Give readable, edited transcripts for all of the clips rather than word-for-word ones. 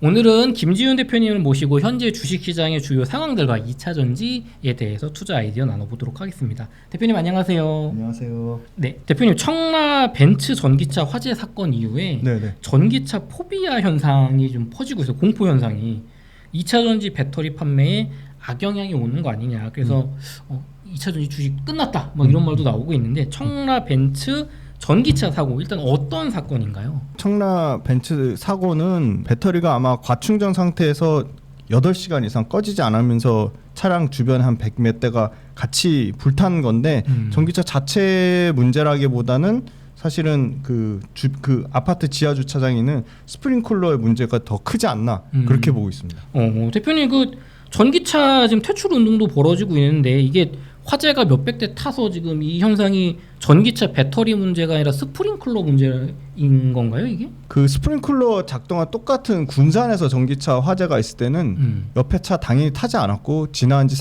오늘은 김지윤 대표님을 모시고 현재 주식시장의 주요 상황들과 2차 전지에 대해서 투자 아이디어 나눠보도록 하겠습니다. 대표님 안녕하세요. 안녕하세요. 네, 대표님 청라 벤츠 전기차 화재 사건 이후에 네네. 전기차 포비아 현상이 좀 퍼지고 있어요. 공포 현상이 2차 전지 배터리 판매에 악영향이 오는 거 아니냐. 그래서 2차 전지 주식 끝났다. 뭐 이런 말도 나오고 있는데 청라 벤츠 전기차 사고 일단 어떤 사건인가요? 청라 벤츠 사고는 배터리가 아마 과충전 상태에서 8시간 이상 꺼지지 않으면서 차량 주변에 한 100 몇 대가 같이 불탄 건데 전기차 자체 문제라기보다는 사실은 그 아파트 지하 주차장에 있는 스프링클러의 문제가 더 크지 않나 그렇게 보고 있습니다. 대표님 그 전기차 지금 퇴출 운동도 벌어지고 있는데 이게 화재가 몇백 대 타서 지금 이 현상이 전기차 배터리 문제가 아니라 스프링클러 문제인 건가요, 이게? 그 스프링클러 작동과 똑같은 군산에서 전기차 화재가 있을 때는 옆에 차 당연히 타지 않았고 지나간 지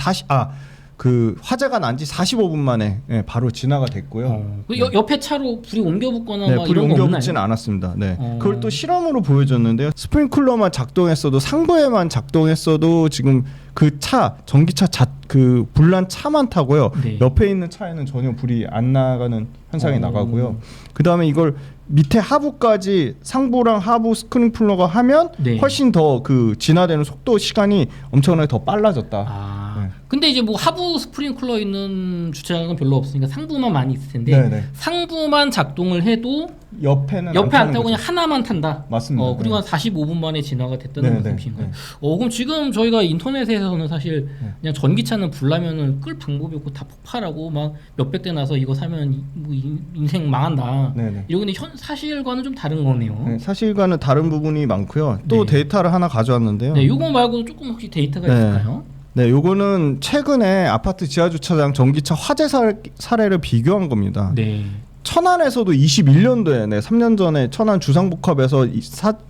그 화재가 난 지 45분 만에 바로 진화가 됐고요. 그 옆에 차로 불이 옮겨붙거나 네, 막 불이 이런 거 옮겨붙지는 없나요? 않았습니다. 네, 그걸 또 실험으로 보여줬는데요. 스프링클러만 작동했어도 상부에만 작동했어도 지금 그 차 전기차 그 불난 차만 타고요. 네. 옆에 있는 차에는 전혀 불이 안 나가는 현상이 나가고요. 그 다음에 이걸 밑에 하부까지 상부랑 하부 스프링클러가 하면 네. 훨씬 더 그 진화되는 속도 시간이 엄청나게 더 빨라졌다. 네. 근데 이제 뭐 하부 스프링클러 있는 주차장은 별로 없으니까 상부만 많이 있을 텐데 네네. 상부만 작동을 해도 옆에 안 타고 그냥 하나만 탄다. 맞습니다. 그리고 네. 한 45분 만에 진화가 됐다는 네네. 말씀이신가요? 네. 그럼 지금 저희가 인터넷에서는 사실 그냥 전기차는 불나면은 끌 방법이 없고 다 폭발하고 막 몇백 대 나서 이거 사면 뭐 인생 망한다. 네네. 이거 근데 사실과는 좀 다른 거네요. 네, 사실과는 다른 부분이 많고요. 또 네. 데이터를 하나 가져왔는데요. 네, 요거 말고 조금 혹시 데이터가 네. 있을까요? 네, 요거는 최근에 아파트 지하 주차장 전기차 화재 사례를 비교한 겁니다. 네. 천안에서도 21년도에 3년 전에 천안 주상복합에서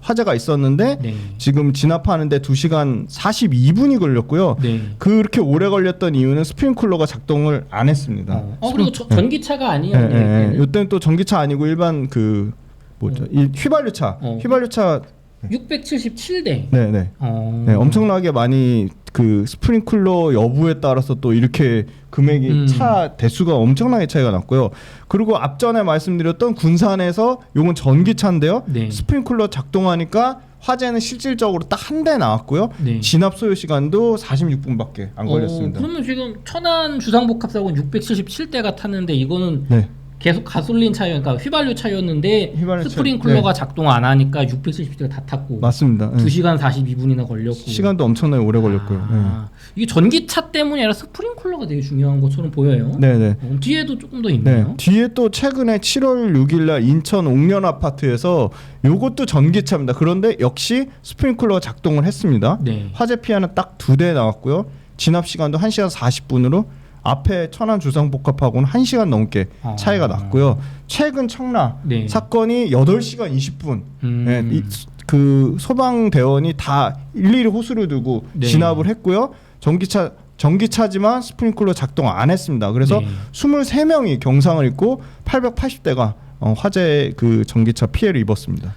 화재가 있었는데 네. 지금 진압하는데 2시간 42분이 걸렸고요. 네. 그렇게 오래 걸렸던 이유는 스프링클러가 작동을 안 했습니다. 그리고 전기차가 아니었네요. 이때는 또 전기차 아니고 일반 그 뭐죠? 이 휘발유차. 휘발유차 677대. 네, 엄청나게 많이 그 스프링클러 여부에 따라서 또 이렇게 금액이 차 대수가 엄청나게 차이가 났고요. 그리고 앞전에 말씀드렸던 군산에서 요건 전기차인데요. 네. 스프링클러 작동하니까 화재는 실질적으로 딱 한 대 나왔고요. 네. 진압 소요 시간도 46분밖에 안 걸렸습니다. 그러면 지금 천안 주상복합 사고는 677대가 탔는데 이거는 네. 계속 가솔린 차요, 그러니까 휘발유 차였는데 휘발유 스프링클러가 네. 작동 안 하니까 670대가 다 탔고 맞습니다. 2시간 42분이나 걸렸고 시간도 엄청나게 오래 걸렸고요. 이게 전기차 때문이 아니라 스프링클러가 되게 중요한 것처럼 보여요. 네네. 뒤에도 조금 더 네. 있네요. 뒤에 또 최근에 7월 6일날 인천 옥련 아파트에서 요것도 전기차입니다. 그런데 역시 스프링클러가 작동을 했습니다. 네. 화재 피해는 딱 2대 나왔고요. 진압 시간도 1시간 40분으로 앞에 천안 주상복합하고는 1시간 넘게 차이가 났고요. 최근 청라 네. 사건이 8시간 20분. 그 소방대원이 다 일일이 호수를 두고 네. 진압을 했고요. 전기차지만 스프링클러 작동 안 했습니다. 그래서 네. 23명이 경상을 입고 880대가 화재 그 전기차 피해를 입었습니다.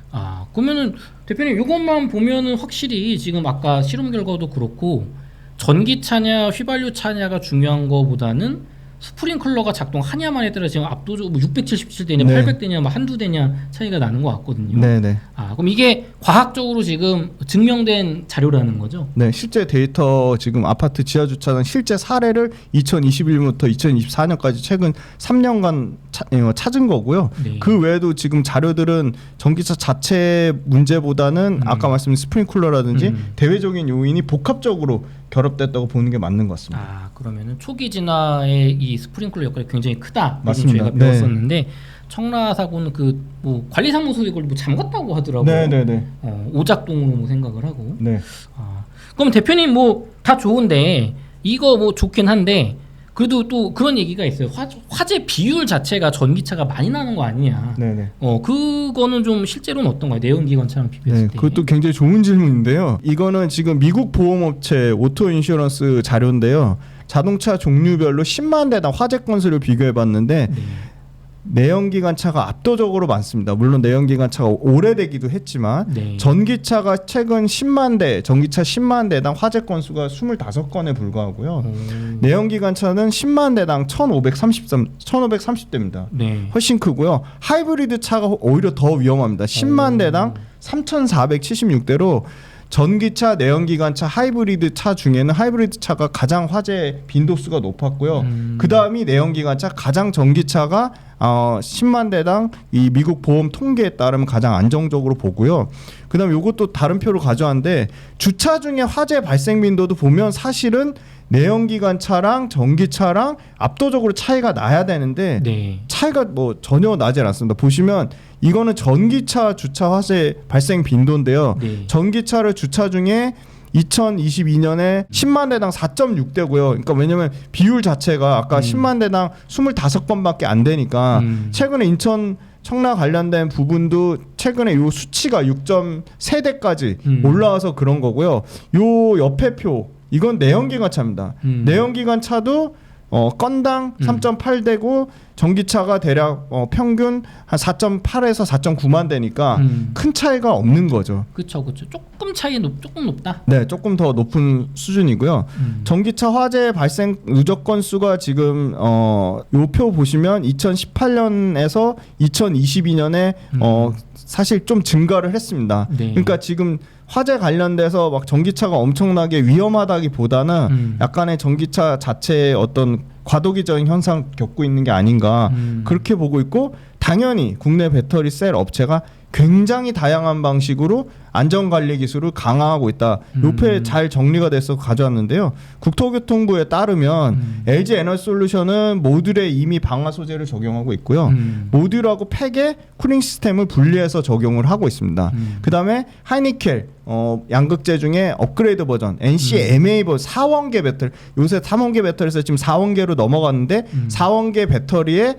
그러면은 대표님 이것만 보면은 확실히 지금 아까 실험 결과도 그렇고 전기차냐 휘발유 차냐가 중요한 거보다는 스프링클러가 작동하냐만에 따라 지금 압도적으로 677대냐 네. 800대냐 뭐 한두 대냐 차이가 나는 것 같거든요. 네네. 그럼 이게 과학적으로 지금 증명된 자료라는 거죠? 네, 실제 데이터 지금 아파트 지하 주차장 실제 사례를 2021년부터 2024년까지 최근 3년간 찾은 거고요. 네. 그 외에도 지금 자료들은 전기차 자체 문제보다는 아까 말씀드린 스프링클러라든지 대외적인 요인이 복합적으로 결합됐다고 보는 게 맞는 것 같습니다. 그러면은 초기 진화의 이 스프링클러 역할이 굉장히 크다. 맞습니다. 저희가 배웠었는데 청라 사고는 그 뭐 관리사무소 이걸 뭐 잠갔다고 하더라고요. 네네네. 오작동으로 뭐 생각을 하고. 네. 그럼 대표님 뭐 다 좋은데 이거 뭐 좋긴 한데 그래도 또 그런 얘기가 있어요. 화재 비율 자체가 전기차가 많이 나는 거 아니냐. 네네. 그거는 좀 실제로는 어떤가요? 내연기관차랑 비교했을 네, 때. 그것도 굉장히 좋은 질문인데요. 이거는 지금 미국 보험업체 오토 인슈런스 자료인데요. 자동차 종류별로 10만 대당 화재 건수를 비교해봤는데 내연기관차가 압도적으로 많습니다. 물론 내연기관차가 오래되기도 했지만 네. 전기차가 최근 10만 대, 전기차 10만 대당 화재 건수가 25건에 불과하고요. 내연기관차는 10만 대당 1530대입니다. 네. 훨씬 크고요. 하이브리드 차가 오히려 더 위험합니다. 10만 대당 3476대로 전기차, 내연기관차, 하이브리드 차 중에는 하이브리드 차가 가장 화재 빈도수가 높았고요. 그 다음이 내연기관차, 가장 전기차가 10만 대당 이 미국 보험 통계에 따르면 가장 안정적으로 보고요. 그 다음 요것도 다른 표로 가져왔는데 주차 중에 화재 발생 빈도도 보면 사실은 내연기관차랑 전기차랑 압도적으로 차이가 나야 되는데 네. 차이가 뭐 전혀 나지 않습니다. 보시면 이거는 전기차 주차 화재 발생 빈도인데요. 네. 전기차를 주차 중에 2022년에 10만 대당 4.6대고요. 그러니까 왜냐면 비율 자체가 아까 10만 대당 25건밖에 안 되니까 최근에 인천 청라 관련된 부분도 최근에 요 수치가 6.3대까지 올라와서 그런 거고요. 요 옆에 표 이건 내연기관차입니다. 내연기관차도 건당 3.8대고 전기차가 대략 평균 한 4.8에서 4.9만 대니까 큰 차이가 없는 거죠. 그렇죠. 조금 차이 조금 높다. 네, 조금 더 높은 수준이고요. 전기차 화재 발생 누적 건수가 지금 요 표 보시면 2018년에서 2022년에 사실 좀 증가를 했습니다. 네. 그러니까 지금 화재 관련돼서 막 전기차가 엄청나게 위험하다기보다는 약간의 전기차 자체의 어떤 과도기적인 현상 겪고 있는 게 아닌가 그렇게 보고 있고, 당연히 국내 배터리 셀 업체가 굉장히 다양한 방식으로 안전관리 기술을 강화하고 있다. 요표에 잘 정리가 돼서 가져왔는데요. 국토교통부에 따르면 LG 에너지솔루션은 모듈에 이미 방화 소재를 적용하고 있고요. 모듈하고 팩에 쿠링 시스템을 분리해서 적용을 하고 있습니다. 그 다음에 하이니켈 양극재 중에 업그레이드 버전 NCMA 버전 4원계 배터리, 요새 3원계 배터리에서 지금 4원계로 넘어갔는데 4원계 배터리에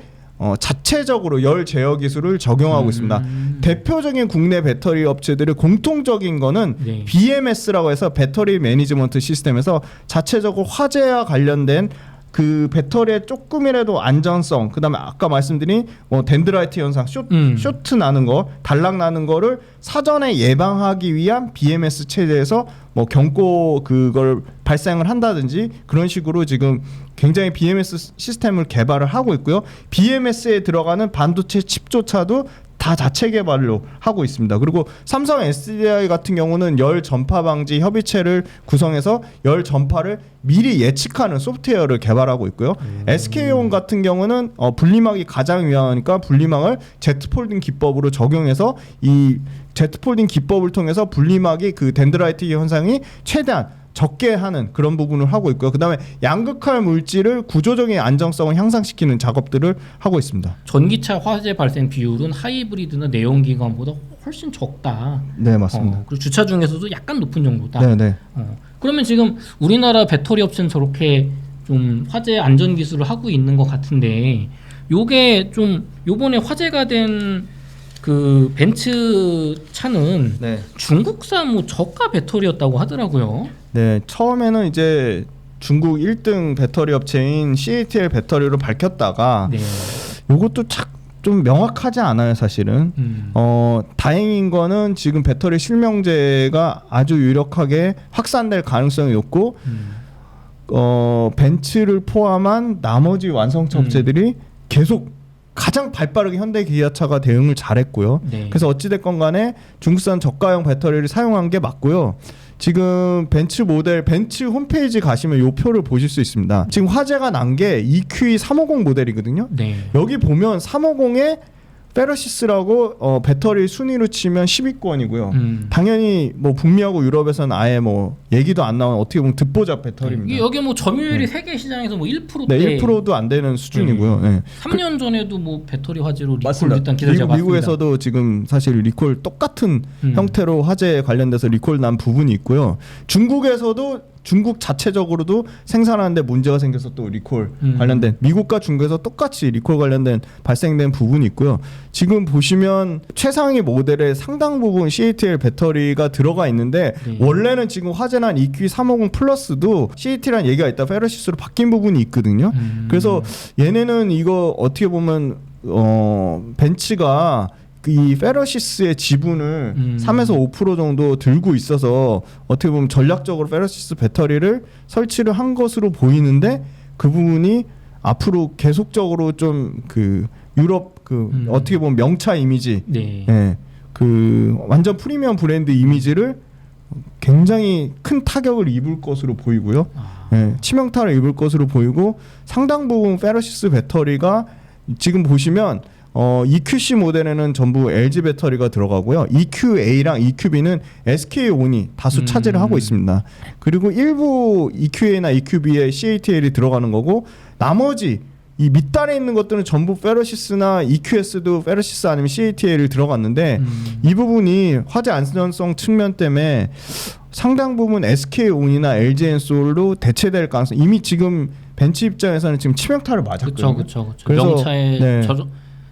자체적으로 열 제어 기술을 적용하고 있습니다. 대표적인 국내 배터리 업체들의 공통적인 거는 네. BMS라고 해서 배터리 매니지먼트 시스템에서 자체적으로 화재와 관련된 그 배터리의 조금이라도 안전성, 그다음에 아까 말씀드린 덴드라이트 현상, 쇼트 나는 거, 단락 나는 거를 사전에 예방하기 위한 BMS 체제에서 경고 그걸 발생을 한다든지 그런 식으로 지금 굉장히 BMS 시스템을 개발을 하고 있고요. BMS에 들어가는 반도체 칩조차도 다 자체 개발로 하고 있습니다. 그리고 삼성 SDI 같은 경우는 열 전파 방지 협의체를 구성해서 열 전파를 미리 예측하는 소프트웨어를 개발하고 있고요. SK온 같은 경우는 분리막이 가장 위험하니까 분리막을 Z폴딩 기법으로 적용해서 이 Z폴딩 기법을 통해서 분리막이 그 덴드라이트 현상이 최대한 적게 하는 그런 부분을 하고 있고요. 그다음에 양극할 물질을 구조적인 안정성을 향상시키는 작업들을 하고 있습니다. 전기차 화재 발생 비율은 하이브리드나 내연기관보다 훨씬 적다. 네, 맞습니다. 그리고 주차 중에서도 약간 높은 정도다. 네, 네. 그러면 지금 우리나라 배터리 업체는 저렇게 좀 화재 안전 기술을 하고 있는 것 같은데, 요게 좀 요번에 화재가 된 그 벤츠 차는 네. 중국산 뭐 저가 배터리였다고 하더라고요. 네, 처음에는 이제 중국 1등 배터리 업체인 CATL 배터리로 밝혔다가 네. 요것도 좀 명확하지 않아요, 사실은. 다행인 거는 지금 배터리 실명제가 아주 유력하게 확산될 가능성이 높고 벤츠를 포함한 나머지 완성차 업체들이 계속 가장 발빠르게 현대 기아차가 대응을 잘했고요. 네. 그래서 어찌됐건 간에 중국산 저가형 배터리를 사용한 게 맞고요. 지금 벤츠 홈페이지 가시면 요 표를 보실 수 있습니다. 지금 화재가 난 게 EQE 350 모델이거든요. 네. 여기 보면 350에 페러시스라고 배터리 순위로 치면 10위권이고요. 당연히 북미하고 유럽에서는 아예 얘기도 안 나오는 어떻게 보면 듣보잡 배터리입니다. 여기 점유율이 세계 시장에서 1%대. 네, 1%도 안 되는 수준이고요. 네. 3년 전에도 배터리 화재로 리콜 맞습니다. 일단 기사 제가 봤습니다. 미국에서도 지금 사실 리콜 똑같은 형태로 화재에 관련돼서 리콜 난 부분이 있고요. 중국 자체적으로도 생산하는데 문제가 생겨서 또 리콜 관련된, 미국과 중국에서 똑같이 리콜 관련된 발생된 부분이 있고요. 지금 보시면 최상위 모델의 상당 부분 CATL 배터리가 들어가 있는데 원래는 지금 화재난 EQ 350 플러스도 CATL이라는 얘기가 있다 페러시스로 바뀐 부분이 있거든요. 그래서 얘네는 이거 어떻게 보면 벤츠가 이 페러시스의 지분을 3에서 5% 정도 들고 있어서 어떻게 보면 전략적으로 페러시스 배터리를 설치를 한 것으로 보이는데 그 부분이 앞으로 계속적으로 좀 그 유럽 그 어떻게 보면 명차 이미지, 네. 예, 그 완전 프리미엄 브랜드 이미지를 굉장히 큰 타격을 입을 것으로 보이고요. 예, 치명타를 입을 것으로 보이고 상당 부분 페러시스 배터리가 지금 보시면 EQC 모델에는 전부 LG 배터리가 들어가고요. EQA랑 EQB는 SK온이 다수 차지를 하고 있습니다. 그리고 일부 EQA나 EQB에 CATL이 들어가는 거고 나머지 이 밑단에 있는 것들은 전부 페러시스나 EQS도 페러시스 아니면 CATL이 들어갔는데 이 부분이 화재 안전성 측면 때문에 상당 부분 SK온이나 LG엔솔로 대체될 가능성 이미 지금 벤츠 입장에서는 지금 치명타를 맞았거든요. 그렇죠. 명차에 네.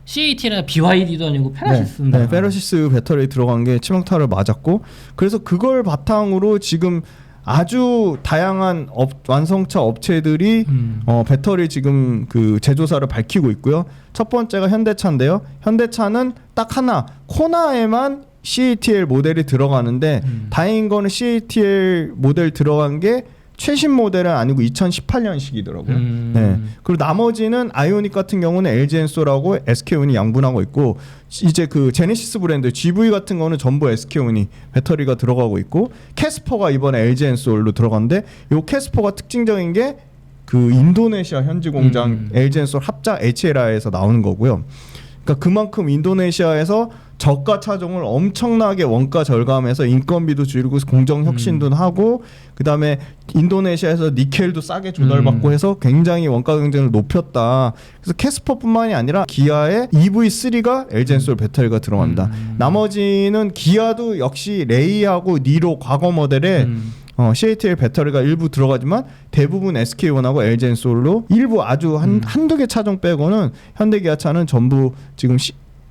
CAT나 BYD도 아니고 페러시스인다. 네, 페러시스 배터리 들어간 게 치명타를 맞았고 그래서 그걸 바탕으로 지금 아주 다양한 완성차 업체들이 배터리 지금 그 제조사를 밝히고 있고요. 첫 번째가 현대차인데요. 현대차는 딱 하나 코나에만 CATL 모델이 들어가는데 다행인 거는 CATL 모델 들어간 게 최신 모델은 아니고 2018년식이더라고요. 네. 그리고 나머지는 아이오닉 같은 경우는 LG엔솔하고 SK온이 양분하고 있고 이제 그 제네시스 브랜드 GV 같은 거는 전부 SK온이 배터리가 들어가고 있고 캐스퍼가 이번에 LG엔솔로 들어갔는데 요 캐스퍼가 특징적인 게 그 인도네시아 현지 공장 LG엔솔 합작 HLI에서 나오는 거고요. 그러니까 그만큼 인도네시아에서 저가 차종을 엄청나게 원가 절감해서 인건비도 줄이고 공정 혁신도 하고 그다음에 인도네시아에서 니켈도 싸게 조달받고 해서 굉장히 원가 경쟁을 높였다. 그래서 캐스퍼뿐만이 아니라 기아의 EV3가 LG엔솔 배터리가 들어갑니다. 나머지는 기아도 역시 레이하고 니로 과거 모델에 CATL 배터리가 일부 들어가지만 대부분 SK온하고 LG엔솔로 일부 아주 한두 개 차종 빼고는 현대기아차는 전부 지금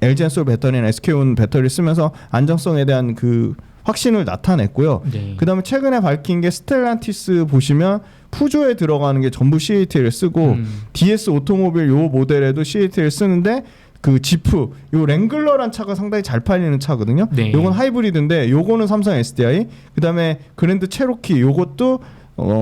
LG엔솔 배터리나 SK온 배터리를 쓰면서 안정성에 대한 그 확신을 나타냈고요. 네. 그다음에 최근에 밝힌 게 스텔란티스 보시면 푸조에 들어가는 게 전부 CATL을 쓰고 DS 오토모빌 요 모델에도 CATL을 쓰는데 그 지프 요 랭글러란 차가 상당히 잘 팔리는 차거든요. 네. 요건 하이브리드인데 요거는 삼성 SDI 그다음에 그랜드 체로키 요것도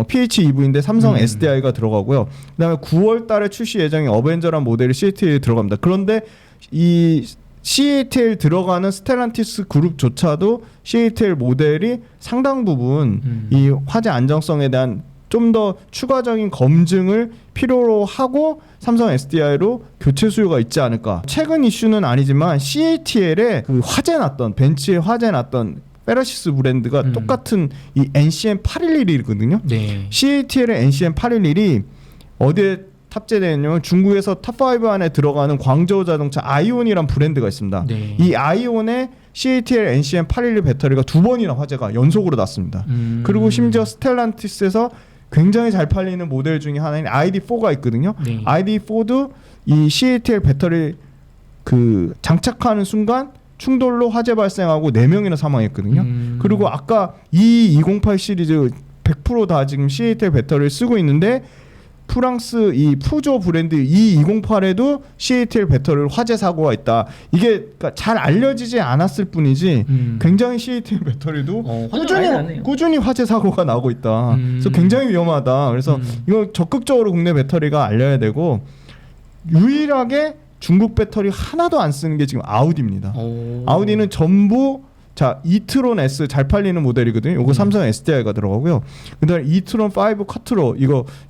PHEV인데 삼성 SDI가 들어가고요. 그다음에 9월 달에 출시 예정인 어벤져란 모델이 CATL에 들어갑니다. 그런데 이 CATL 들어가는 스텔란티스 그룹조차도 CATL 모델이 상당 부분 이 화재 안정성에 대한 좀 더 추가적인 검증을 필요로 하고 삼성 SDI로 교체 수요가 있지 않을까. 최근 이슈는 아니지만 CATL에 그 화재 났던 벤츠에 화재 났던 페러시스 브랜드가 똑같은 이 NCM 811이거든요. 네. CATL의 NCM 811이 어디에 탑재되어 있냐면 중국에서 탑5 안에 들어가는 광저우 자동차 아이온이란 브랜드가 있습니다. 네. 이 아이온의 CATL NCM 811 배터리가 2번이나 화재가 연속으로 났습니다. 그리고 심지어 스텔란티스에서 굉장히 잘 팔리는 모델 중에 하나인 ID4가 있거든요. 네. ID4도 이 CATL 배터리 그 장착하는 순간 충돌로 화재 발생하고 4명이나 사망했거든요. 그리고 아까 이 208 시리즈 100% 다 지금 CATL 배터리를 쓰고 있는데 프랑스 이 푸조 브랜드 E208에도 CATL 배터리를 화재 사고가 있다. 이게 그러니까 잘 알려지지 않았을 뿐이지 굉장히 CATL 배터리도 꾸준히 화재 사고가 나고 있다. 그래서 굉장히 위험하다. 그래서 이거 적극적으로 국내 배터리가 알려야 되고 유일하게 중국 배터리 하나도 안 쓰는 게 지금 아우디입니다. 아우디는 전부 자 이트론 S 잘 팔리는 모델이거든요. 요거 삼성 SDI가 들어가고요. 그다음에 이트론 5 쿼트로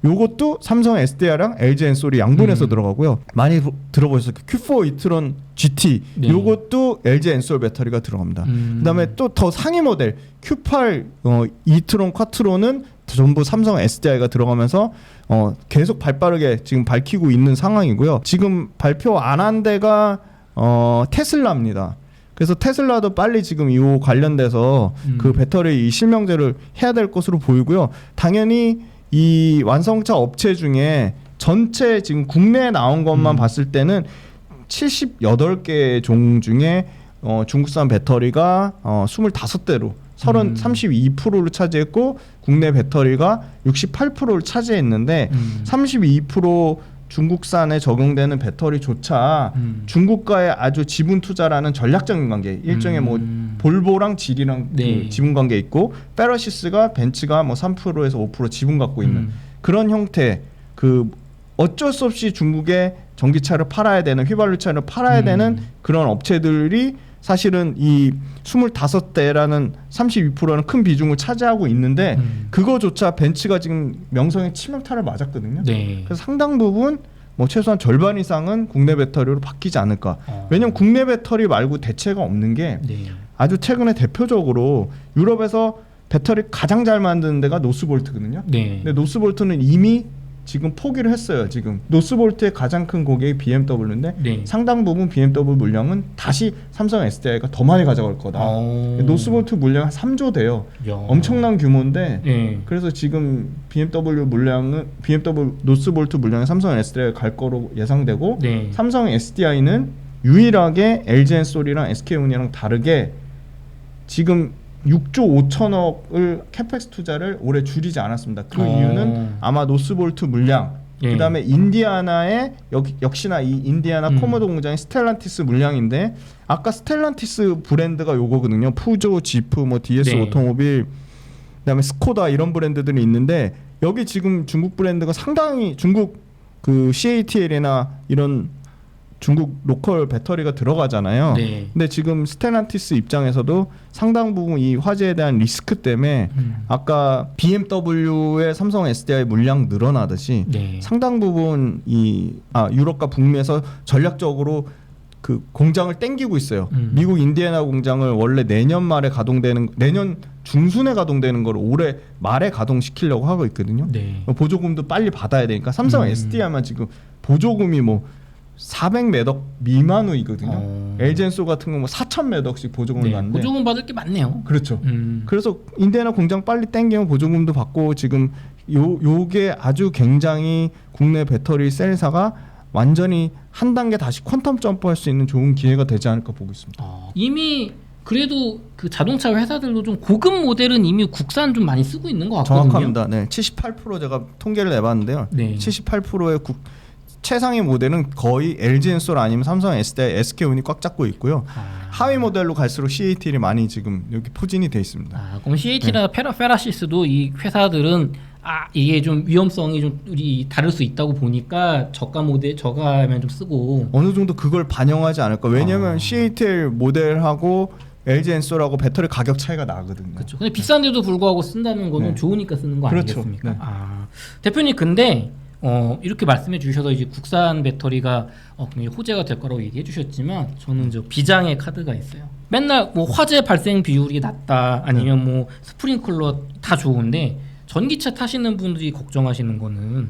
요것도 삼성 SDI랑 LG엔솔이 양분해서 들어가고요. 많이 들어보셨을 Q4 이트론 GT 네. 요것도 LG엔솔 배터리가 들어갑니다. 그다음에 또 더 상위 모델 Q8 이트론 쿼트로는 전부 삼성 SDI가 들어가면서 계속 발빠르게 지금 밝히고 있는 상황이고요. 지금 발표 안 한 데가 테슬라입니다. 그래서 테슬라도 빨리 지금 이 관련돼서 그 배터리 이 실명제를 해야 될 것으로 보이고요. 당연히 이 완성차 업체 중에 전체 지금 국내에 나온 것만 봤을 때는 78개 종 중에 중국산 배터리가 25대로 32%를 차지했고 국내 배터리가 68%를 차지했는데 32% 중국산에 적용되는 배터리조차 중국과의 아주 지분 투자라는 전략적인 관계, 일종의 뭐 볼보랑 질이랑 네. 그 지분 관계 있고, 페러시스가 벤츠가 뭐 3%에서 5% 지분 갖고 있는 그런 형태. 그 어쩔 수 없이 중국에 전기차를 팔아야 되는, 휘발유차를 팔아야 되는 그런 업체들이 사실은 이 25대라는 32%는 큰 비중을 차지하고 있는데 그거조차 벤츠가 지금 명성의 치명타를 맞았거든요. 네. 그래서 상당 부분 뭐 최소한 절반 이상은 국내 배터리로 바뀌지 않을까. 왜냐면 국내 배터리 말고 대체가 없는 게 네. 아주 최근에 대표적으로 유럽에서 배터리 가장 잘 만드는 데가 노스볼트거든요. 네. 근데 노스볼트는 이미 지금 포기를 했어요. 지금 노스볼트의 가장 큰 고객이 BMW인데 네. 상당 부분 BMW 물량은 다시 삼성 SDI가 더 많이 가져갈 거다. 노스볼트 물량 한 3조 돼요. 야. 엄청난 규모인데 네. 그래서 지금 BMW 노스볼트 물량에 삼성 SDI가 갈 거로 예상되고 네. 삼성 SDI는 유일하게 LG 엔솔이랑 SK온이랑 다르게 지금 6조 5천억을 캐펙스 투자를 올해 줄이지 않았습니다. 그 이유는 아마 노스볼트 물량, 예. 그다음에 인디아나의 역시나 이 인디아나 코모도 공장의 스텔란티스 물량인데 아까 스텔란티스 브랜드가 요거거든요. 푸조, 지프, 뭐 DS 네. 오토모빌, 그다음에 스코다 이런 브랜드들이 있는데 여기 지금 중국 브랜드가 상당히 중국 그 CATL이나 이런 중국 로컬 배터리가 들어가잖아요. 네. 근데 지금 스텔란티스 입장에서도 상당 부분 이 화재에 대한 리스크 때문에 아까 BMW의 삼성 SDI 물량 늘어나듯이 네. 상당 부분 유럽과 북미에서 전략적으로 그 공장을 땡기고 있어요. 미국 인디애나 공장을 원래 내년 중순에 가동되는 걸 올해 말에 가동시키려고 하고 있거든요. 네. 보조금도 빨리 받아야 되니까 삼성 SDI만 지금 보조금이 뭐 400매덕 미만이거든요. LG엔솔 같은 경우 4,000매덕씩 보조금을 네. 받는데 보조금 받을 게 많네요. 그렇죠. 그래서 인디애나 공장 빨리 땡기면 보조금도 받고 지금 요게 아주 굉장히 국내 배터리 셀사가 완전히 한 단계 다시 퀀텀 점프할 수 있는 좋은 기회가 되지 않을까 보고 있습니다. 이미 그래도 그 자동차 회사들도 좀 고급 모델은 이미 국산 좀 많이 쓰고 있는 것 같거든요. 정확합니다. 네, 78% 제가 통계를 내봤는데요. 네. 78%의 최상위 모델은 거의 LG엔솔 아니면 삼성 SDI, SK온이 꽉 잡고 있고요. 하위 모델로 갈수록 CATL이 많이 지금 여기 포진이 돼 있습니다. 그럼 CATL이나 페라시스도 이 회사들은 이게 좀 위험성이 좀 우리 다를 수 있다고 보니까 저가하면 좀 쓰고 어느 정도 그걸 반영하지 않을까. 왜냐하면 CATL 모델하고 LG엔솔하고 배터리 가격 차이가 나거든요. 그렇죠. 근데 비싼데도 불구하고 쓴다는 거는 네. 좋으니까 쓰는 거 그렇죠. 아니겠습니까? 네. 대표님 근데 이렇게 말씀해 주셔서 이제 국산 배터리가 굉장히 호재가 될 거라고 얘기해 주셨지만 저는 저 비장의 카드가 있어요. 맨날 뭐 화재 발생 비율이 낮다 아니면 뭐 스프링클러 다 좋은데 전기차 타시는 분들이 걱정하시는 거는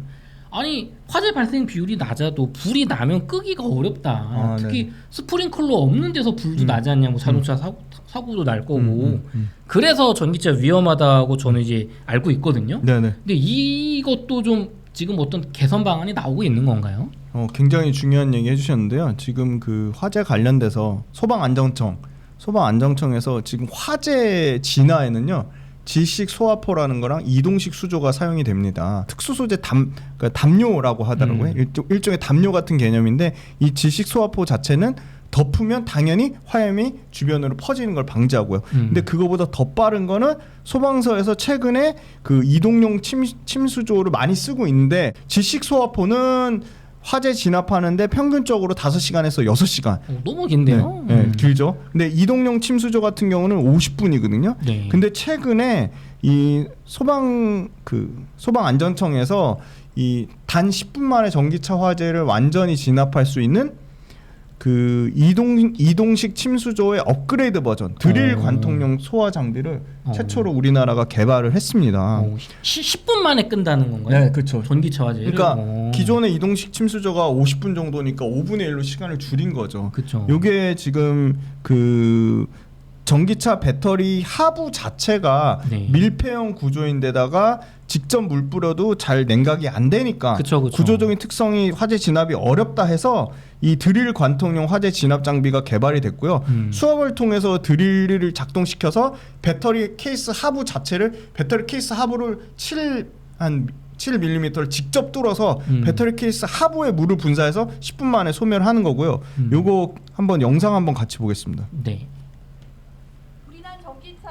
아니 화재 발생 비율이 낮아도 불이 나면 끄기가 어렵다. 특히 네. 스프링클러 없는 데서 불도 나지 않냐. 뭐 자동차 사고도 날 거고. 그래서 전기차 위험하다고 저는 이제 알고 있거든요. 네네. 근데 이것도 좀 지금 어떤 개선 방안이 나오고 있는 건가요? 굉장히 중요한 얘기 해주셨는데요. 지금 그 화재 관련돼서 소방안전청에서 지금 화재 진화에는요 질식 소화포라는 거랑 이동식 수조가 사용이 됩니다. 특수 소재 그러니까 담요라고 하더라고요. 일종의 담요 같은 개념인데 이 질식 소화포 자체는 덮으면 당연히 화염이 주변으로 퍼지는 걸 방지하고요. 근데 그거보다 더 빠른 거는 소방서에서 최근에 그 이동용 침수조를 많이 쓰고 있는데 질식 소화포는 화재 진압하는데 평균적으로 5시간에서 6시간. 너무 긴데요? 네, 길죠. 근데 이동용 침수조 같은 경우는 50분이거든요. 네. 근데 최근에 이 소방안전청에서 이 단 10분 만에 전기차 화재를 완전히 진압할 수 있는 그 이동식 침수조의 업그레이드 버전 드릴 관통용 소화 장비를 최초로 우리나라가 개발을 했습니다. 10분 만에 끈다는 건가요? 네, 그렇죠. 전기차 화재를. 그러니까 기존의 이동식 침수조가 50분 정도니까 5분의 1로 시간을 줄인 거죠. 그렇죠. 요게 지금 그 전기차 배터리 하부 자체가 네. 밀폐형 구조인데다가 직접 물 뿌려도 잘 냉각이 안 되니까 그쵸. 구조적인 특성이 화재 진압이 어렵다 해서 이 드릴 관통용 화재 진압 장비가 개발이 됐고요. 수업을 통해서 드릴을 작동시켜서 배터리 케이스 하부를 7mm를 직접 뚫어서 배터리 케이스 하부에 물을 분사해서 10분 만에 소멸하는 거고요. 요거 한번 영상 한번 같이 보겠습니다. 네.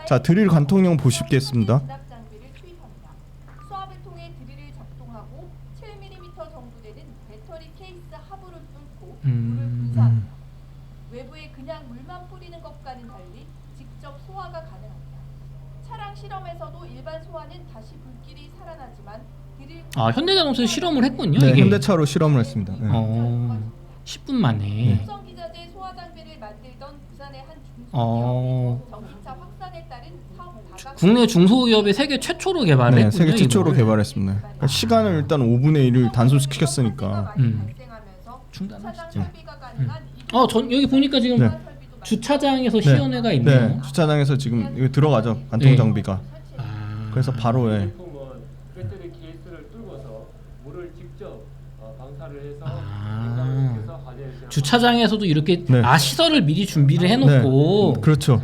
자, 드릴 관통용 보시겠습니다. 수압을 통해 드릴을 작동하고 7mm 정도 되는 배터리 케이스 하부를 뚫고 물을 분사합니다. 외부에 그냥 물만 뿌리는 것과는 달리 직접 소화가 가능합니다. 차량 실험에서도 일반 소화는 다시 불길이 살아나지만 드릴 현대자동차에서 실험을 했군요. 네, 이게. 현대차로 실험을 했습니다. 네. 10분 만에. 합성 기자재 소화 장비를 만들던 부산의 한 어. 중소기업이 전기차 확산에 따른 사업 다각 국내 중소기업이 세계 최초로 개발을 네, 했군요. 세계 최초로 이거를. 개발했습니다. 그러니까 시간을 일단 5분의 1을 단순시켰으니까. 중단하시죠. 전 전 여기 보니까 지금 네. 주차장에서 시연회가 있네요. 네, 주차장에서 지금 이거 들어가죠. 관통 네. 장비가. 아. 그래서 바로 예. 제품은 배터리 케이스를 뚫어서 물을 직접 방사를 해서 아. 해서 화재를 시작합니다. 주차장에서도 이렇게 네. 시설을 미리 준비를 해놓고. 그렇죠.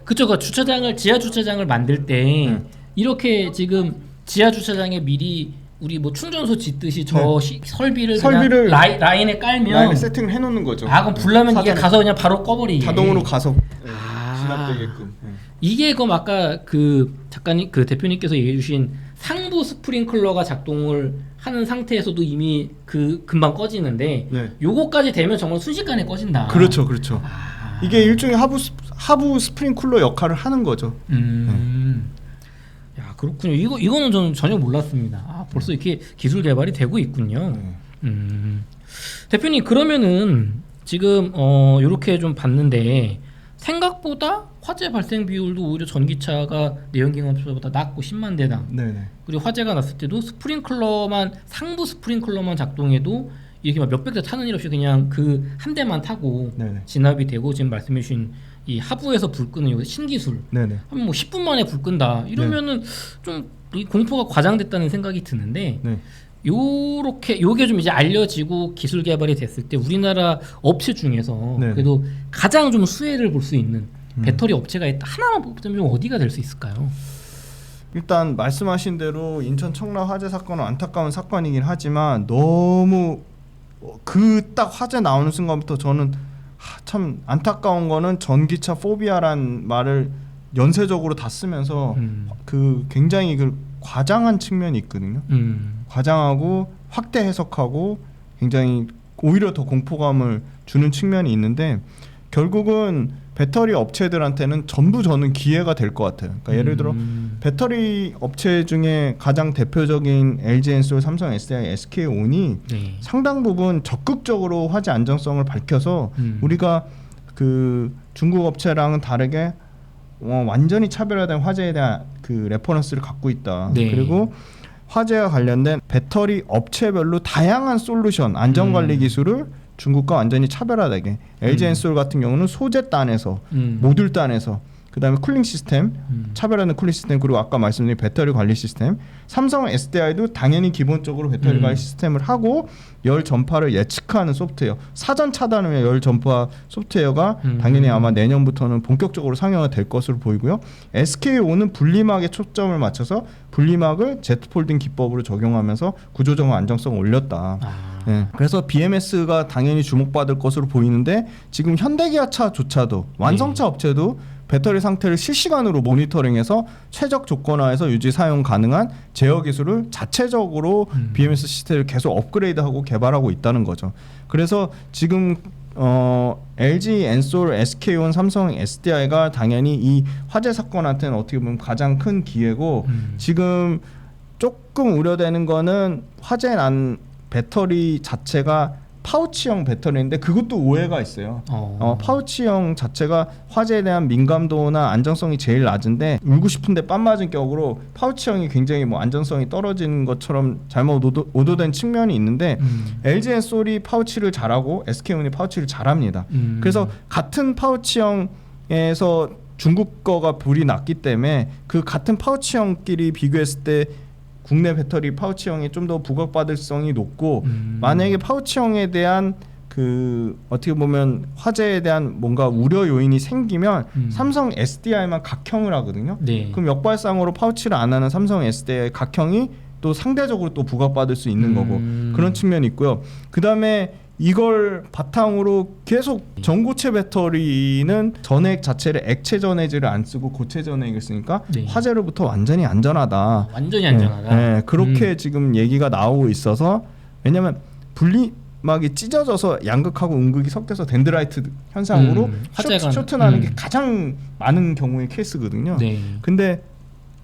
그쵸. 그 주차장을 지하 주차장을 만들 때 이렇게 지금 지하 주차장에 미리 우리 뭐 충전소 짓듯이 저 설비를 설비를 그냥 라인에 깔면 라인에 세팅을 해놓는 거죠. 그럼 불나면 이게 사전에. 가서 그냥 바로 꺼버리게. 자동으로 가서 아. 진압되게끔. 이게 그럼 아까 그 작가님 그 대표님께서 얘기해주신 상부 스프링클러가 작동을 하는 상태에서도 이미 그 금방 꺼지는데 네. 요거까지 되면 정말 순식간에 꺼진다. 그렇죠, 그렇죠. 이게 일종의 하부 스프링쿨러 역할을 하는 거죠. 야 그렇군요. 이거는 저는 전혀 몰랐습니다. 벌써 이렇게 기술 개발이 되고 있군요. 대표님 그러면은 지금 이렇게 좀 봤는데 생각보다 화재 발생 비율도 오히려 전기차가 내연기관차보다 낮고 10만 대당. 네네. 그리고 화재가 났을 때도 상부 스프링클러만 작동해도 이렇게 막 몇백 대 타는 일 없이 그냥 그 한 대만 타고 네네. 진압이 되고 지금 말씀해주신 이 하부에서 불 끄는 요 신기술 네네. 하면 뭐 10분 만에 불 끈다 이러면은 좀 이 공포가 과장됐다는 생각이 드는데 네. 요게 좀 이제 알려지고 기술 개발이 됐을 때 우리나라 업체 중에서 네네. 그래도 가장 좀 수혜를 볼 수 있는 배터리 업체가 하나만 뽑자면 좀 어디가 될 수 있을까요? 일단 말씀하신 대로 인천 청라 화재 사건은 안타까운 사건이긴 하지만 너무 그 딱 화재 나오는 순간부터 저는 참 안타까운 거는 전기차 포비아란 말을 연쇄적으로 다 쓰면서 그 굉장히 그 과장한 측면이 있거든요. 과장하고 확대 해석하고 굉장히 오히려 더 공포감을 주는 측면이 있는데 결국은 배터리 업체들한테는 전부 저는 기회가 될 것 같아요. 그러니까 예를 들어 배터리 업체 중에 가장 대표적인 LG 엔솔, 삼성 SDI, SK온이 네. 상당 부분 적극적으로 화재 안정성을 밝혀서 우리가 그 중국 업체랑은 다르게 완전히 차별화된 화재에 대한 그 레퍼런스를 갖고 있다. 네. 그리고 화재와 관련된 배터리 업체별로 다양한 솔루션, 안전관리 기술을 중국과 완전히 차별화되게 LG 엔솔 같은 경우는 소재 단에서 모듈 단에서 그다음에 쿨링 시스템, 차별화된 쿨링 시스템 그리고 아까 말씀드린 배터리 관리 시스템 삼성 SDI도 당연히 기본적으로 배터리 관리 시스템을 하고 열 전파를 예측하는 소프트웨어 사전 차단을 위한 열 전파 소프트웨어가 당연히 아마 내년부터는 본격적으로 상용화 될 것으로 보이고요. SK온은 분리막에 초점을 맞춰서 분리막을 Z폴딩 기법으로 적용하면서 구조적 안정성을 올렸다. 네. 그래서 BMS가 당연히 주목받을 것으로 보이는데 지금 현대기아차조차도 완성차 업체도 배터리 상태를 실시간으로 모니터링해서 최적 조건하에서 유지 사용 가능한 제어 기술을 자체적으로 BMS 시스템을 계속 업그레이드하고 개발하고 있다는 거죠. 그래서 지금 LG 엔솔, SK온, 삼성 SDI가 당연히 이 화재 사건한테는 어떻게 보면 가장 큰 기회고 지금 조금 우려되는 거는 화재 난 배터리 자체가 파우치형 배터리인데 그것도 오해가 있어요. 파우치형 자체가 화재에 대한 민감도나 안정성이 제일 낮은데 울고 싶은데 빰 맞은 격으로 파우치형이 굉장히 뭐 안전성이 떨어지는 것처럼 잘못 오도된 측면이 있는데 LG 엔솔이 파우치를 잘하고 SK온이 파우치를 잘합니다. 그래서 같은 파우치형에서 중국 거가 불이 났기 때문에 그 같은 파우치형끼리 비교했을 때 국내 배터리 파우치형이 좀 더 부각받을성이 높고 만약에 파우치형에 대한 그 어떻게 보면 화재에 대한 뭔가 우려 요인이 생기면 삼성 SDI만 각형을 하거든요. 네. 그럼 역발상으로 파우치를 안 하는 삼성 SDI 각형이 또 또 상대적으로 또 부각받을 수 있는 거고 그런 측면이 있고요. 그 다음에 이걸 바탕으로 계속 전고체 배터리는 전해액 자체를 액체 전해질을 안 쓰고 고체 전해액을 쓰니까 네. 화재로부터 완전히 안전하다. 완전히 안전하다. 네, 그렇게 지금 얘기가 나오고 있어서 왜냐면 분리막이 찢어져서 양극하고 음극이 섞여서 덴드라이트 현상으로 화재가 쇼트 나는 게 가장 많은 경우의 케이스거든요. 네. 근데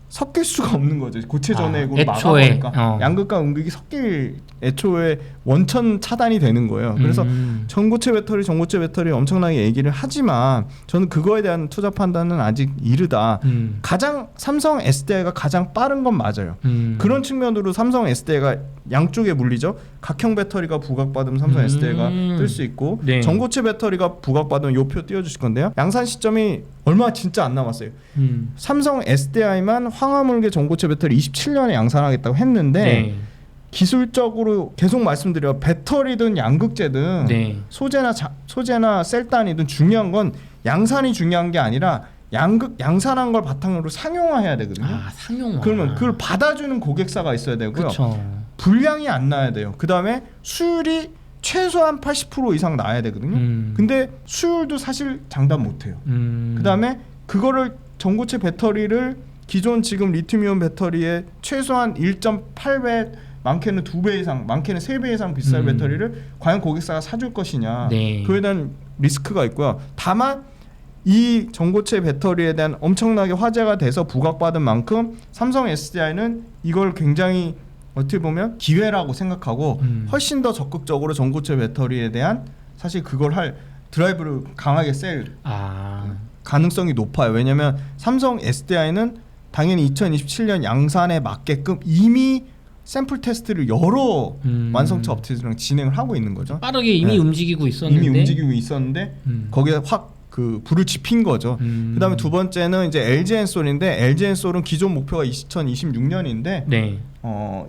섞일 수가 없는 거죠. 고체 전해액으로 애초에, 막아버리니까 양극과 음극이 섞일 애초에 원천 차단이 되는 거예요. 그래서 전고체 배터리 엄청나게 얘기를 하지만 저는 그거에 대한 투자 판단은 아직 이르다. 가장 삼성 SDI가 가장 빠른 건 맞아요. 그런 측면으로 삼성 SDI가 양쪽에 물리죠. 각형 배터리가 부각받으면 삼성 SDI가 뜰 수 있고 네. 전고체 배터리가 부각받으면 요 표 띄워주실 건데요. 양산 시점이 얼마 진짜 안 남았어요. 삼성 SDI만 황화물계 전고체 배터리 27년에 양산하겠다고 했는데 네. 기술적으로 계속 말씀드려요. 배터리든 양극재든 네. 소재나 셀단이든 중요한 건 양산이 중요한 게 아니라 양산한 걸 바탕으로 상용화해야 되거든요. 상용화. 그러면 그걸 받아주는 고객사가 있어야 되고요. 그쵸. 불량이 안 나야 돼요. 그 다음에 수율이 최소한 80% 이상 나야 되거든요. 근데 수율도 사실 장담 못해요. 그 다음에 그거를 전고체 배터리를 기존 지금 리튬이온 배터리의 최소한 1.8배 많게는 2배 이상, 많게는 3배 이상 비쌀 배터리를 과연 고객사가 사줄 것이냐. 네. 그에 대한 리스크가 있고요. 다만 이 전고체 배터리에 대한 엄청나게 화제가 돼서 부각받은 만큼 삼성 SDI는 이걸 굉장히 어떻게 보면 기회라고 생각하고 훨씬 더 적극적으로 전고체 배터리에 대한 사실 그걸 할 드라이브를 강하게 셀 가능성이 높아요. 왜냐하면 삼성 SDI는 당연히 2027년 양산에 맞게끔 이미 샘플 테스트를 여러 완성차 업체들이랑 진행을 하고 있는 거죠. 빠르게 이미 움직이고 있었는데 거기에 확 그 불을 지핀 거죠. 그다음에 두 번째는 이제 LG 엔솔인데 LG 엔솔은 기존 목표가 2026년인데 네.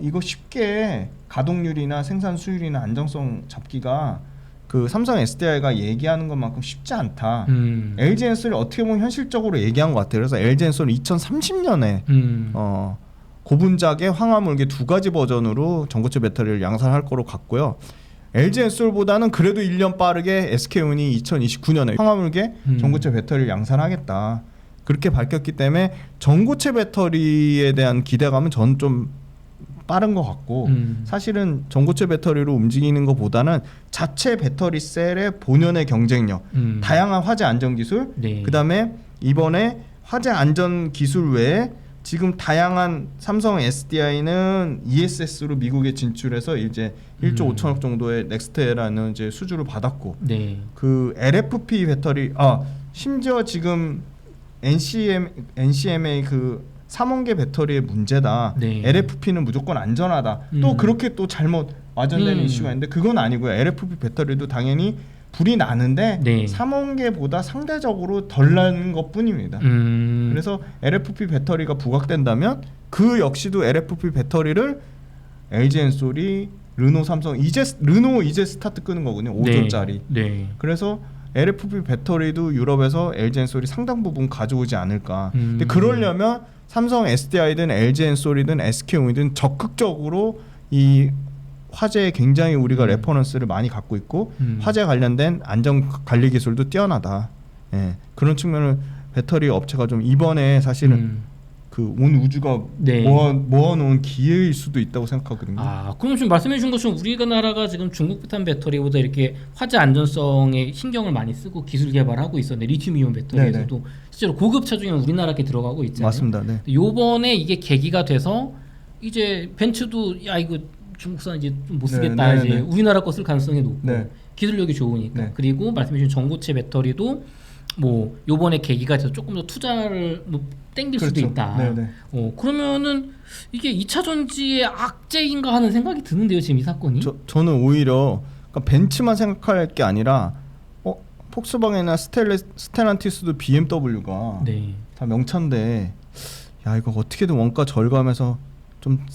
이거 쉽게 가동률이나 생산 수율이나 안정성 잡기가 그 삼성 SDI가 얘기하는 것만큼 쉽지 않다. LG 엔솔이 어떻게 보면 현실적으로 얘기한 것 같아요. 그래서 LG 엔솔은 2030년에 고분작의 황화물계 2가지 버전으로 전고체 배터리를 양산할 거로 갔고요. LG 엔솔보다는 그래도 1년 빠르게 SK온이 2029년에 황화물계 전고체 배터리를 양산하겠다. 그렇게 밝혔기 때문에 전고체 배터리에 대한 기대감은 전 좀 빠른 것 같고 사실은 전고체 배터리로 움직이는 것보다는 자체 배터리 셀의 본연의 경쟁력, 다양한 화재 안전 기술, 네. 그다음에 이번에 화재 안전 기술 외에 지금 다양한 삼성 SDI는 ESS로 미국에 진출해서 이제 1조 5천억 정도의 넥스트라는 이제 수주를 받았고 네. 그 LFP 배터리 심지어 지금 NCMA 그 3원계 배터리의 문제다. 네. LFP는 무조건 안전하다. 또 그렇게 또 잘못 와전되는 이슈가 있는데 그건 아니고요. LFP 배터리도 당연히 불이 나는데 네. 3원계보다 상대적으로 덜 나는 것뿐입니다. 그래서 LFP 배터리가 부각된다면 그 역시도 LFP 배터리를 LG 엔솔이 르노 삼성 르노 이제 스타트 끄는 거거든요. 5조짜리. 네. 그래서 LFP 배터리도 유럽에서 LG 엔솔이 상당 부분 가져오지 않을까. 근데 그러려면 삼성 SDI든 LG 엔솔이든 SK온이든 적극적으로 이 화재에 굉장히 우리가 레퍼런스를 많이 갖고 있고 화재 관련된 안전 관리 기술도 뛰어나다. 예, 그런 측면을 배터리 업체가 좀 이번에 사실은 그 온 우주가 네. 모아놓은 기회일 수도 있다고 생각하거든요. 그럼 지금 말씀해 주신 것처럼 우리나라가 지금 중국산 배터리보다 이렇게 화재 안전성에 신경을 많이 쓰고 기술 개발하고 있었는데 리튬이온 배터리에서도 네네. 실제로 고급차 중에 우리나라께 들어가고 있잖아요. 맞습니다. 네. 요번에 이게 계기가 돼서 이제 벤츠도 야 이거 중국산 이제 좀 못 쓰겠다. 네, 네, 이제 네. 우리나라 거 쓸 가능성이 높고 네. 기술력이 좋으니까. 네. 그리고 말씀해 주신 전고체 배터리도 뭐 요번에 계기가 돼서 조금 더 투자를 뭐 땡길 수도 그렇죠. 있다. 네네. 그러면은 이게 2차 전지의 악재인가 하는 생각이 드는데요, 지금 이 사건이. 저는 오히려 그러니까 벤츠만 생각할 게 아니라 폭스바겐이나 스텔란티스도 BMW가 네. 다 명차인데 야 이거 어떻게든 원가 절감해서 좀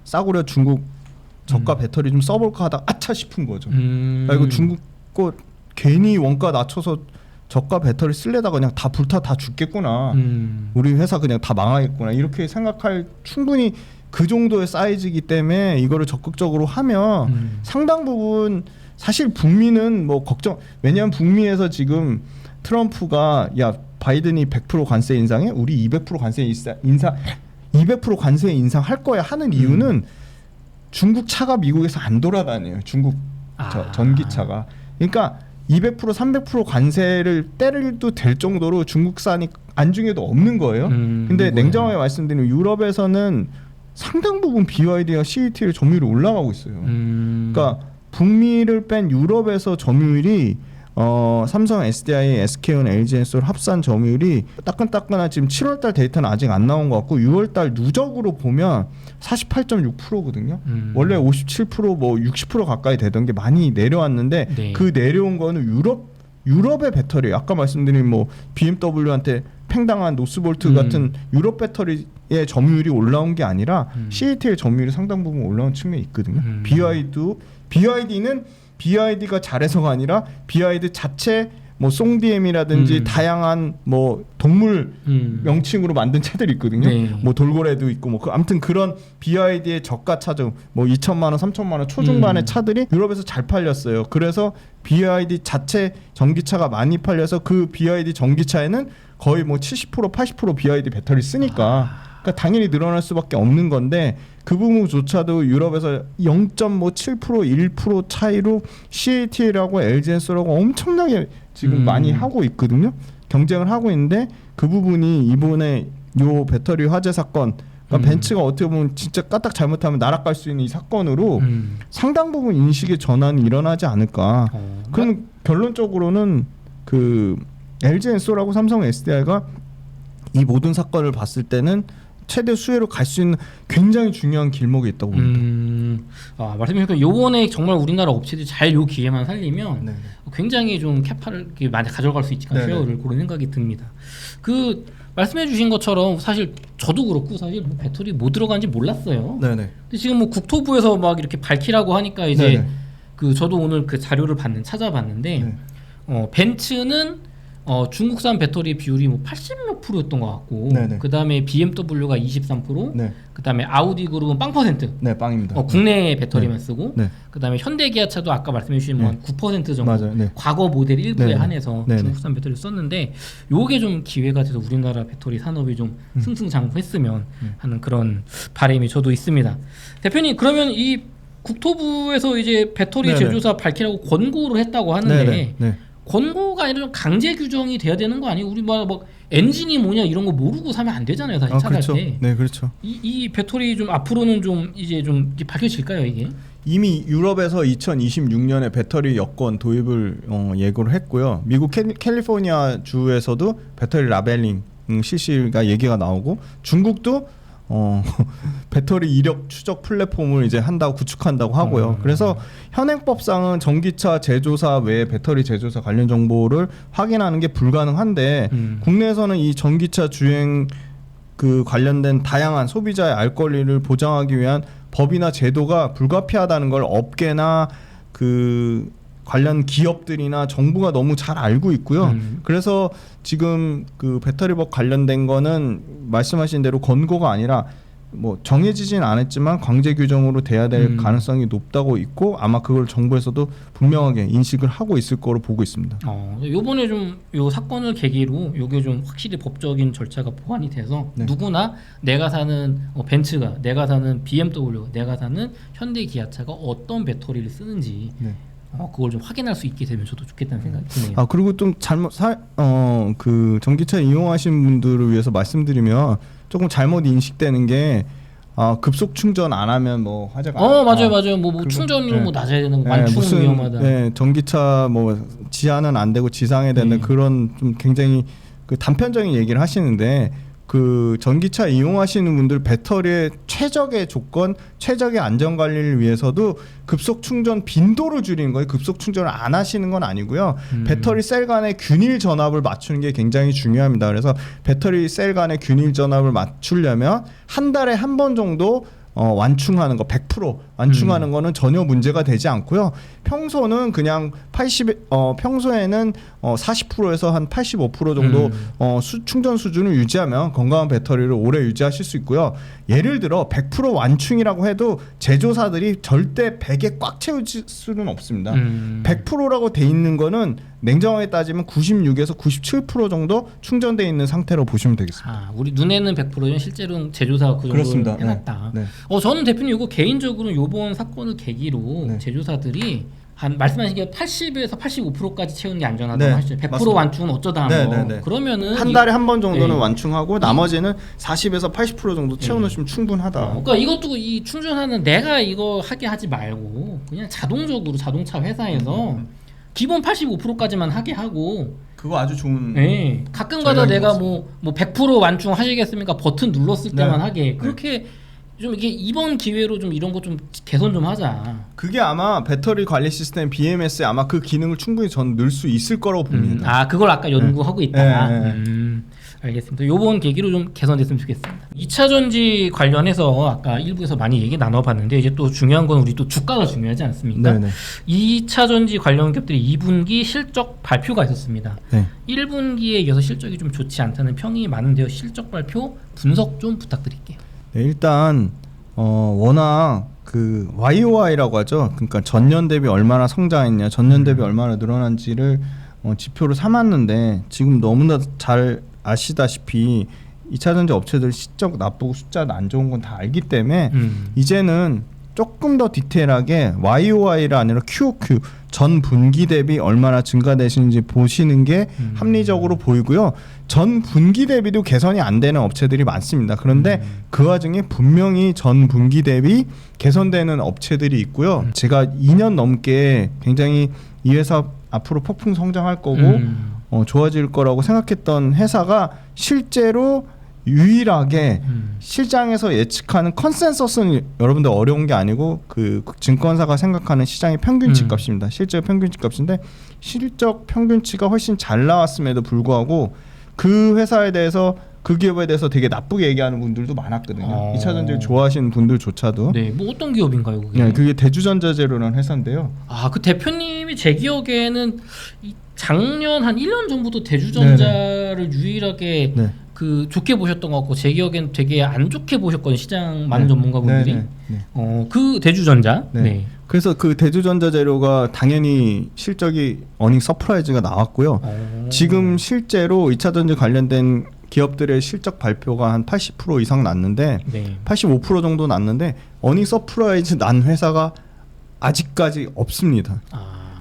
싸구려 중국 저가 배터리 좀 써볼까 하다 아차 싶은 거죠. 야 이거 중국 거 괜히 원가 낮춰서 저가 배터리 쓸려다가 그냥 다 불타 다 죽겠구나. 우리 회사 그냥 다 망하겠구나. 이렇게 생각할 충분히 그 정도의 사이즈이기 때문에 이거를 적극적으로 하면 상당 부분 사실 북미는 뭐 걱정, 왜냐하면 북미에서 지금 트럼프가 야 바이든이 100% 관세 인상해? 우리 200% 관세 인상 200% 관세 인상할 거야 하는 이유는 중국 차가 미국에서 안 돌아다녀요. 중국 전기차가. 그러니까 200% 300% 관세를 때려도 될 정도로 중국산이 안중에도 없는 거예요. 근데 냉정하게 말씀드리면 유럽에서는 상당 부분 BYD와 CATL 점유율이 올라가고 있어요. 그러니까 북미를 뺀 유럽에서 점유율이 삼성, SDI, SK온, LG엔솔 합산 점유율이 따끈따끈한 지금 7월달 데이터는 아직 안 나온 것 같고 6월달 누적으로 보면 48.6%거든요. 원래 57% 뭐 60% 가까이 되던 게 많이 내려왔는데 네. 그 내려온 거는 유럽의 배터리, 아까 말씀드린 뭐 BMW한테 팽당한 노스볼트 같은 유럽 배터리의 점유율이 올라온 게 아니라 CATL 점유율이 상당 부분 올라온 측면이 있거든요. BYD는 BYD가 잘해서가 아니라 BYD 자체 뭐 송디엠이라든지 다양한 뭐 동물 명칭으로 만든 차들이 있거든요. 네. 뭐 돌고래도 있고 뭐 아무튼 그런 BYD의 저가 차종 뭐 2천만 원, 3천만 원 초중반의 차들이 유럽에서 잘 팔렸어요. 그래서 BYD 자체 전기차가 많이 팔려서 그 BYD 전기차에는 거의 뭐 70% 80% BYD 배터리 쓰니까 그러니까 당연히 늘어날 수밖에 없는 건데 그 부분조차도 유럽에서 0.7% 1% 차이로 CATL하고 LG엔솔하고 엄청나게 지금 많이 하고 있거든요. 경쟁을 하고 있는데 그 부분이 이번에 요 배터리 화재 사건 그러니까 벤츠가 어떻게 보면 진짜 까딱 잘못하면 날아갈 수 있는 이 사건으로 상당 부분 인식의 전환이 일어나지 않을까. 그럼 결론적으로는 그 LG엔솔하고 삼성 SDI가 이 모든 사건을 봤을 때는 최대 수혜로 갈 수 있는 굉장히 중요한 길목이 있다고 봅니다. 말씀하셨고 요번에 정말 우리나라 업체들이 잘 요 기회만 살리면 네네. 굉장히 좀 캐파를 많이 가져갈 수 있지 않을까 쉐어를 그런 생각이 듭니다. 그 말씀해주신 것처럼 사실 저도 그렇고 사실 뭐 배터리 뭐 들어간지 몰랐어요. 네네. 근데 지금 뭐 국토부에서 막 이렇게 밝히라고 하니까 이제 네네. 그 저도 오늘 그 자료를 찾아봤는데 벤츠는 중국산 배터리 비율이 뭐 80몇 %였던 것 같고, 그 다음에 BMW가 23%, 네. 그 다음에 아우디 그룹은 0%. 네, 빵입니다. 국내 배터리만 쓰고, 네. 그 다음에 현대기아차도 아까 말씀해주신 뭐 한 9% 정도, 맞아요. 네. 과거 모델 일부에 네. 한해서 네. 중국산 배터리를 썼는데, 요게 좀 기회가 돼서 우리나라 배터리 산업이 좀 승승장구했으면 하는 그런 바람이 저도 있습니다. 대표님, 그러면 이 국토부에서 이제 배터리 네네. 제조사 밝히라고 권고를 했다고 하는데, 네네. 네. 권고가 아니라 좀 강제 규정이 돼야 되는 거 아니에요? 우리 뭐 엔진이 뭐냐 이런 거 모르고 사면 안 되잖아요, 사실 차 살 그렇죠. 때. 네, 그렇죠. 이 배터리 좀 앞으로는 좀 이제 좀 밝혀질까요, 이게? 이미 유럽에서 2026년에 배터리 여권 도입을 예고를 했고요. 미국 캘리포니아 주에서도 배터리 라벨링 실시가 얘기가 나오고 중국도 배터리 이력 추적 플랫폼을 이제 구축한다고 하고요. 그래서 현행법상은 전기차 제조사 외에 배터리 제조사 관련 정보를 확인하는 게 불가능한데 국내에서는 이 전기차 주행 그 관련된 다양한 소비자의 알 권리를 보장하기 위한 법이나 제도가 불가피하다는 걸 업계나 그 관련 기업들이나 정부가 너무 잘 알고 있고요. 그래서 지금 그 배터리법 관련된 거는 말씀하신 대로 권고가 아니라 뭐 정해지진 않았지만 강제 규정으로 돼야 될 가능성이 높다고 있고 아마 그걸 정부에서도 분명하게 인식을 하고 있을 거로 보고 있습니다. 요번에 좀 요 사건을 계기로 요게 좀 확실히 법적인 절차가 보완이 돼서 네. 누구나 내가 사는 벤츠가, 내가 사는 BMW가, 내가 사는 현대 기아차가 어떤 배터리를 쓰는지 네. 그걸 좀 확인할 수 있게 되면 저도 좋겠다는 생각이 드네요. 그리고 좀 그 전기차 이용하시는 분들을 위해서 말씀드리면 조금 잘못 인식되는 게 급속 충전 안 하면 뭐 화재가 맞아요. 뭐 충전료 뭐 낮아야 되는 거 완충 위험하다. 네, 전기차 뭐 지하는 안 되고 지상에 되는 그런 좀 굉장히 그 단편적인 얘기를 하시는데 그 전기차 이용하시는 분들 배터리의 최적의 조건, 최적의 안전 관리를 위해서도 급속 충전 빈도를 줄이는 거예요. 급속 충전을 안 하시는 건 아니고요. 배터리 셀 간의 균일 전압을 맞추는 게 굉장히 중요합니다. 그래서 배터리 셀 간의 균일 전압을 맞추려면 한 달에 한 번 정도 완충하는 거 100% 완충하는 거는 전혀 문제가 되지 않고요. 평소는 그냥 평소에는 40%에서 한 85% 정도 충전 수준을 유지하면 건강한 배터리를 오래 유지하실 수 있고요. 예를 들어 100% 완충이라고 해도 제조사들이 절대 100에 꽉 채울 수는 없습니다. 100%라고 돼 있는 거는 냉정하게 따지면 96에서 97% 정도 충전돼 있는 상태로 보시면 되겠습니다. 아, 우리 눈에는 100%면 실제로는 제조사가 그 정도 해놨다. 네. 저는 대표님 이거 개인적으로 이번 사건을 계기로 네. 제조사들이 한 말씀하신 게 80에서 85%까지 채우는 게 안전하다고 네, 하시죠. 100% 맞습니다. 완충은 어쩌다 하는 거. 네. 그러면은 한 달에 한 번 정도는 네. 완충하고 나머지는 40에서 80% 정도 채워놓으시면 충분하다. 그러니까 이것도 이 충전하는 내가 이거 하게 하지 말고 그냥 자동적으로 자동차 회사에서 기본 85%까지만 하게 하고 그거 아주 좋은. 네. 가끔가다 내가 뭐 100% 완충 하시겠습니까? 버튼 눌렀을 때만 네. 하게 그렇게 좀 이게 이번 기회로 좀 이런 거 좀 개선 좀 하자. 그게 아마 배터리 관리 시스템 BMS에 아마 그 기능을 충분히 전 넣을 수 있을 거라고 봅니다. 그걸 아까 연구하고 있다. 네. 알겠습니다. 요번 계기로 좀 개선됐으면 좋겠습니다. 2차 전지 관련해서 아까 일부에서 많이 얘기 나눠봤는데 이제 또 중요한 건 우리 또 주가가 중요하지 않습니까? 네네. 2차 전지 관련 기업들이 2분기 실적 발표가 있었습니다. 네. 1분기에 이어서 실적이 좀 좋지 않다는 평이 많은데요. 실적 발표 분석 좀 부탁드릴게요. 네, 일단 워낙 그 YOI라고 하죠. 그러니까 전년 대비 얼마나 성장했냐, 전년 대비 얼마나 늘어난지를 지표로 삼았는데 지금 너무나 잘 아시다시피 2차 전지 업체들 실적 나쁘고 숫자 안 좋은 건 다 알기 때문에 이제는 조금 더 디테일하게 YOI가 아니라 QOQ 전 분기 대비 얼마나 증가되시는지 보시는 게 합리적으로 보이고요. 전 분기 대비도 개선이 안 되는 업체들이 많습니다. 그런데 그 와중에 분명히 전 분기 대비 개선되는 업체들이 있고요. 제가 2년 넘게 굉장히 이 회사 앞으로 폭풍 성장할 거고 좋아질 거라고 생각했던 회사가 실제로 유일하게 시장에서 예측하는 컨센서스는 여러분들 어려운 게 아니고 그 증권사가 생각하는 시장의 평균치 값입니다. 실제 평균치 값인데 실적 평균치가 훨씬 잘 나왔음에도 불구하고 그 회사에 대해서 그 기업에 대해서 되게 나쁘게 얘기하는 분들도 많았거든요. 2차 전지를 좋아하시는 분들조차도. 네, 뭐 어떤 기업인가요, 그게? 네, 그게 대주전자재료라는 회사인데요. 그 대표님이 제 기억에는 작년 한 1년 전부터 대주전자를 유일하게 네. 그 좋게 보셨던 것 같고 제 기억엔 되게 안 좋게 보셨거든요. 시장 많은 전문가분들이. 그 대주전자. 네. 그래서 그 대주전자재료가 당연히 실적이 어닝 서프라이즈가 나왔고요. 지금 실제로 2차 전지 관련된 기업들의 실적 발표가 한 80% 이상 났는데 85% 정도 났는데 어닝 서프라이즈 난 회사가 아직까지 없습니다.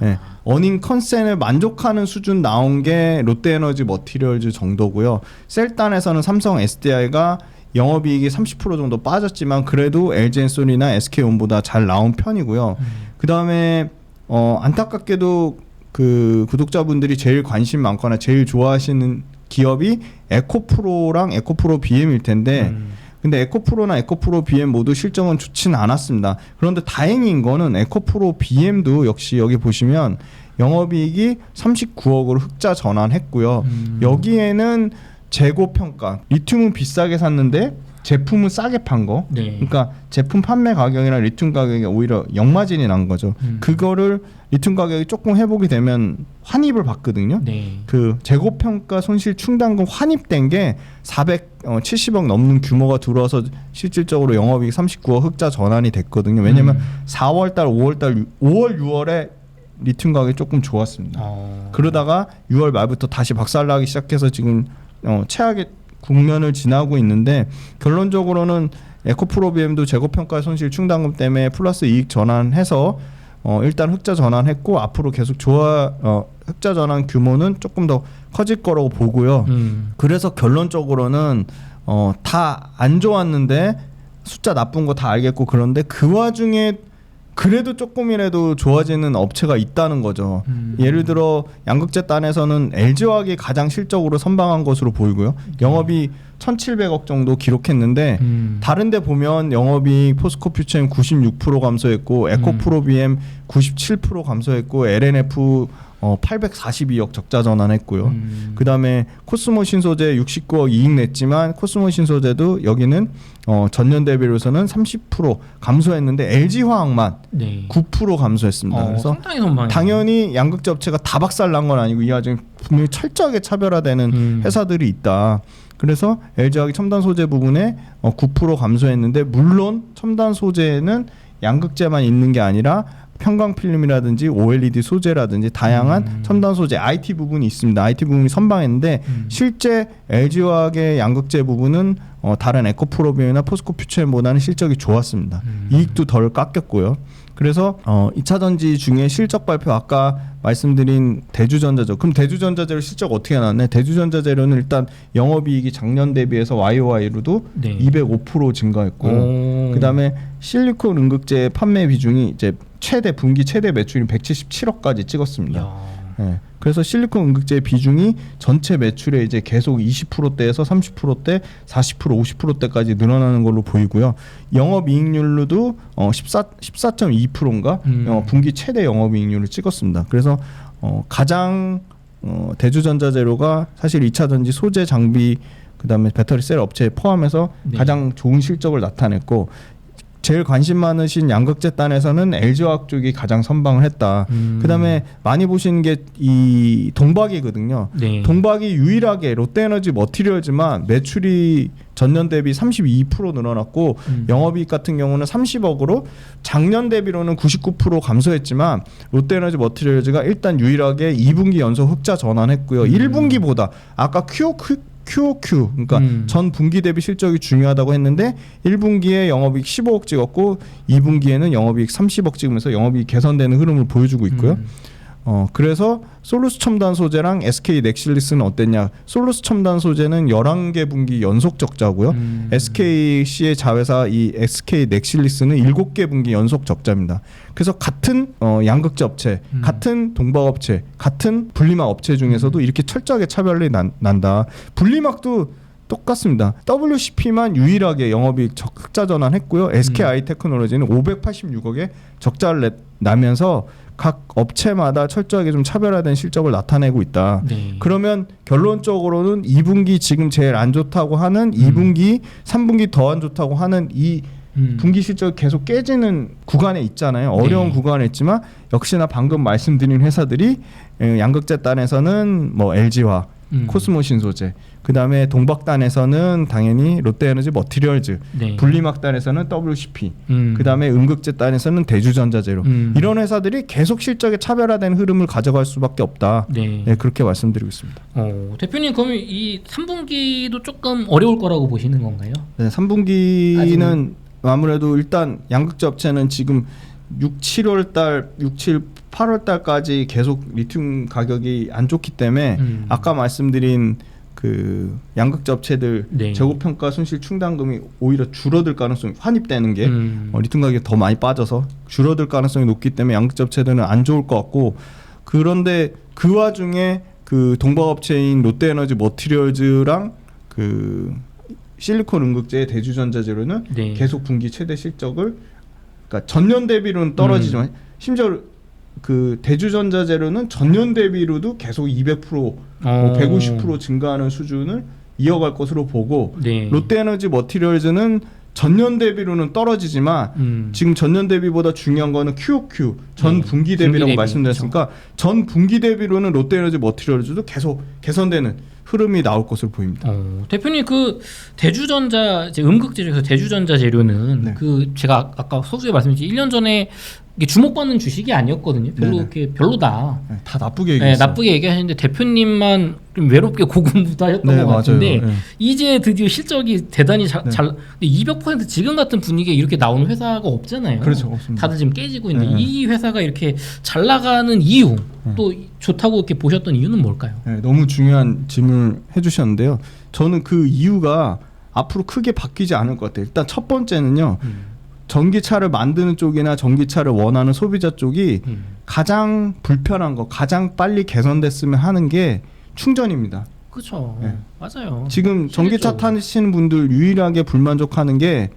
네. 어닝 컨센을 만족하는 수준 나온 게 롯데에너지 머티리얼즈 정도고요. 셀단에서는 삼성 SDI가 영업이익이 30% 정도 빠졌지만 그래도 LG엔솔이나 SK온보다 잘 나온 편이고요. 그 다음에 안타깝게도 그 구독자분들이 제일 관심 많거나 제일 좋아하시는 기업이 에코프로랑 에코프로 BM일 텐데 근데 에코프로나 에코프로 BM 모두 실적은 좋지는 않았습니다. 그런데 다행인 거는 에코프로 BM도 역시 여기 보시면 영업이익이 39억으로 흑자 전환했고요. 여기에는 재고 평가, 리튬은 비싸게 샀는데 제품은 싸게 판 거. 그러니까 제품 판매 가격이랑 리튬 가격이 오히려 역마진이 난 거죠. 그거를 리튬 가격이 조금 회복이 되면 환입을 받거든요. 그 재고 평가 손실 충당금 환입된 게 470억 넘는 규모가 들어와서 실질적으로 영업이익 39억 흑자 전환이 됐거든요. 왜냐면 4월달, 5월달, 5월, 6월에 리튬 가격이 조금 좋았습니다. 그러다가 6월 말부터 다시 박살나기 시작해서 지금 최악의 국면을 지나고 있는데 결론적으로는 에코프로 BM도 재고평가 손실 충당금 때문에 플러스 이익 전환해서 일단 흑자 전환했고 앞으로 계속 흑자 전환 규모는 조금 더 커질 거라고 보고요. 그래서 결론적으로는 다 안 좋았는데 숫자 나쁜 거 다 알겠고 그런데 그 와중에 그래도 조금이라도 좋아지는 업체가 있다는 거죠. 예를 들어 양극재단에서는 LG화학이 가장 실적으로 선방한 것으로 보이고요. 영업이 1,700억 정도 기록했는데 다른 데 보면 영업이 포스코퓨처엠 96% 감소했고 에코프로 BM 97% 감소했고 LNF 842억 적자 전환했고요. 그다음에 코스모 신소재 69억 이익 냈지만 코스모 신소재도 여기는 전년 대비로서는 30% 감소했는데 LG화학만 네. 9% 감소했습니다. 그래서 상당히 선방이네요. 당연히 양극재 업체가 다 박살난 건 아니고 이 와중에 분명히 철저하게 차별화되는 회사들이 있다. 그래서 LG화학이 첨단 소재 부분에 9% 감소했는데 물론 첨단 소재는 양극재만 있는 게 아니라 편광 필름이라든지 OLED 소재라든지 다양한 첨단 소재 IT 부분이 있습니다. IT 부분이 선방했는데 실제 LG화학의 양극재 부분은 다른 에코프로비움이나 포스코 퓨처엠보다는 실적이 좋았습니다. 이익도 덜 깎였고요. 그래서 2차 전지 중에 실적 발표 아까 말씀드린 대주전자재료. 그럼 대주전자재료 실적 어떻게 나왔네? 대주전자재료는 일단 영업이익이 작년 대비해서 YOY로도 네. 205% 증가했고 그다음에 실리콘 음극재 판매 비중이 이제 분기 최대 매출인 177억까지 찍었습니다. 네. 그래서 실리콘 음극재 비중이 전체 매출에 이제 계속 20%대에서 30%대, 40%, 50%대까지 늘어나는 걸로 보이고요. 영업이익률로도 14.2%인가 분기 최대 영업이익률을 찍었습니다. 그래서 가장 대주전자재료가 사실 2차 전지 소재 장비 그다음에 배터리 셀 업체에 포함해서 네. 가장 좋은 실적을 나타냈고 제일 관심 많으신 양극재 단에서는 LG화학 쪽이 가장 선방을 했다. 그다음에 많이 보시는 게 이 동박이거든요. 네. 동박이 유일하게 롯데에너지 머티리얼즈만 매출이 전년 대비 32% 늘어났고 영업이익 같은 경우는 30억으로 작년 대비로는 99% 감소했지만 롯데에너지 머티리얼즈가 일단 유일하게 2분기 연속 흑자 전환했고요. 1분기보다 아까 QOQ 그러니까 전 분기 대비 실적이 중요하다고 했는데 1분기에 영업이익 15억 찍었고 2분기에는 영업이익 30억 찍으면서 영업이익 개선되는 흐름을 보여주고 있고요. 그래서 솔루스 첨단 소재랑 SK 넥실리스는 어땠냐? 솔루스 첨단 소재는 11개 분기 연속 적자고요. SKC의 자회사 이 SK 넥실리스는 7개 분기 연속 적자입니다. 그래서 같은 양극재 업체, 같은 동박 업체, 같은 분리막 업체 중에서도 이렇게 철저하게 차별이 난다. 분리막도 똑같습니다. WCP만 유일하게 영업이익 적자 전환했고요. SKI 테크놀로지는 586억의 적자를 나면서 각 업체마다 철저하게 좀 차별화된 실적을 나타내고 있다. 네. 그러면 결론적으로는 2분기 지금 제일 안 좋다고 하는 2분기, 3분기 더 안 좋다고 하는 이 분기 실적이 계속 깨지는 구간에 있잖아요. 어려운 네. 구간에 있지만 역시나 방금 말씀드린 회사들이 양극재 단에서는 뭐 LG화, 코스모 신소재, 그 다음에 동박단에서는 당연히 롯데에너지 머티리얼즈, 네. 분리막단에서는 WCP, 그 다음에 음극재 단에서는 대주전자재료 이런 회사들이 계속 실적에 차별화된 흐름을 가져갈 수밖에 없다. 네. 네, 그렇게 말씀드리고 있습니다. 대표님 그러면 이 3분기도 조금 어려울 거라고 보시는 건가요? 네, 3분기는 아무래도 일단 양극재 업체는 지금 7, 8월 달까지 계속 리튬 가격이 안 좋기 때문에 아까 말씀드린 그 양극재 업체들 네. 재고평가 순실 충당금이 오히려 줄어들 가능성이 환입되는 게 리튬 가격이 더 많이 빠져서 줄어들 가능성이 높기 때문에 양극재 업체들은 안 좋을 것 같고 그런데 그 와중에 그 동박업체인 롯데에너지 머티리얼즈랑 그 실리콘 음극재의 대주전자재료는 네. 계속 분기 최대 실적을 그러니까 전년 대비로는 떨어지지만 심지어 그 대주전자재료는 전년 대비로도 계속 200%, 150% 증가하는 수준을 이어갈 것으로 보고 네. 롯데에너지 머티리얼즈는 전년 대비로는 떨어지지만 지금 전년 대비보다 중요한 거는 QOQ 전 분기 대비라고 대비, 말씀드렸으니까 전 분기 대비로는 롯데에너지 머티리얼즈도 계속 개선되는 흐름이 나올 것으로 보입니다. 대표님 그 대주전자 음극재 중에서 대주전자 재료는 네. 그 제가 아까 서두에 말씀드렸지 1년 전에 이게 주목받는 주식이 아니었거든요. 별로 네네. 이렇게 별로다. 네, 다 나쁘게 네, 얘기했어요. 나쁘게 얘기하시는데 대표님만 좀 외롭게 고군분투하셨던 네, 것 같은데 맞아요. 네. 이제 드디어 실적이 대단히 네. 잘 200% 지금 같은 분위기에 이렇게 나오는 회사가 없잖아요. 그렇죠, 없습니다. 다들 지금 깨지고 있는데 네. 이 회사가 이렇게 잘 나가는 이유 또 좋다고 이렇게 보셨던 이유는 뭘까요? 네, 너무 중요한 질문을 해주셨는데요. 저는 그 이유가 앞으로 크게 바뀌지 않을 것 같아요. 일단 첫 번째는요. 전기차를 만드는 쪽이나 전기차를 원하는 소비자 쪽이 가장 불편한 거, 가장 빨리 개선됐으면 하는 게 충전입니다. 그렇죠. 네. 맞아요. 지금 전기차 실질적으로. 타시는 분들 유일하게 불만족하는 게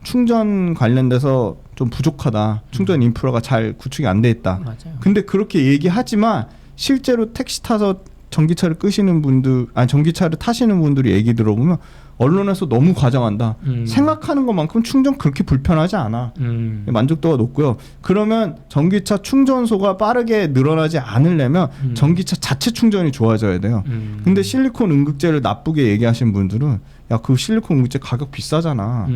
충전 관련돼서 좀 부족하다. 충전 인프라가 잘 구축이 안 돼 있다. 맞아요. 근데 그렇게 얘기하지만 실제로 택시 타서 전기차를 끄시는 분들, 아니 전기차를 타시는 분들이 얘기 들어보면 언론에서 너무 과장한다. 생각하는 것만큼 충전 그렇게 불편하지 않아. 만족도가 높고요. 그러면 전기차 충전소가 빠르게 늘어나지 않으려면 전기차 자체 충전이 좋아져야 돼요. 근데 실리콘 음극재를 나쁘게 얘기하신 분들은 야, 그 실리콘 음극재 가격 비싸잖아.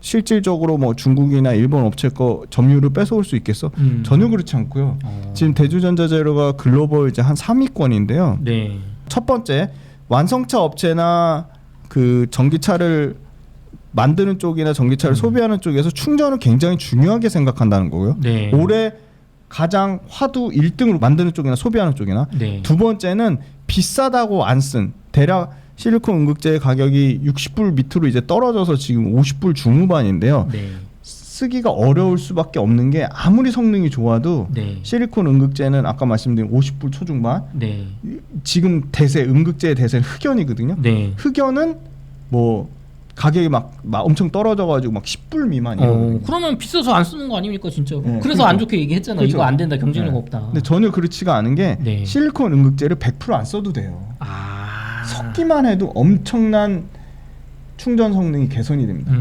실질적으로 뭐 중국이나 일본 업체 거 점유율을 뺏어올 수 있겠어? 전혀 그렇지 않고요. 지금 대주전자재료가 글로벌 이제 한 3위권인데요. 네. 첫 번째, 완성차 업체나 그 전기차를 만드는 쪽이나 전기차를 소비하는 쪽에서 충전을 굉장히 중요하게 생각한다는 거고요. 네. 올해 가장 화두 1등으로 만드는 쪽이나 소비하는 쪽이나 네. 두 번째는 비싸다고 안 쓴 대략 실리콘 음극재의 가격이 60불 밑으로 이제 떨어져서 지금 50불 중후반인데요. 네. 쓰기가 어려울 수밖에 없는 게 아무리 성능이 좋아도 네. 실리콘 음극재는 아까 말씀드린 50불 초중반. 네. 지금 대세 음극재의 대세는 흑연이거든요. 네. 흑연은 뭐 가격이 막 엄청 떨어져가지고 막 10불 미만이에요. 그러면 비싸서 안 쓰는 거 아닙니까 진짜로? 네, 그래서 안 좋게 얘기했잖아. 그렇죠. 이거 안 된다, 경쟁력 네. 없다. 근데 전혀 그렇지가 않은 게 네. 실리콘 음극재를 100% 안 써도 돼요. 섞기만 해도 엄청난 충전 성능이 개선이 됩니다.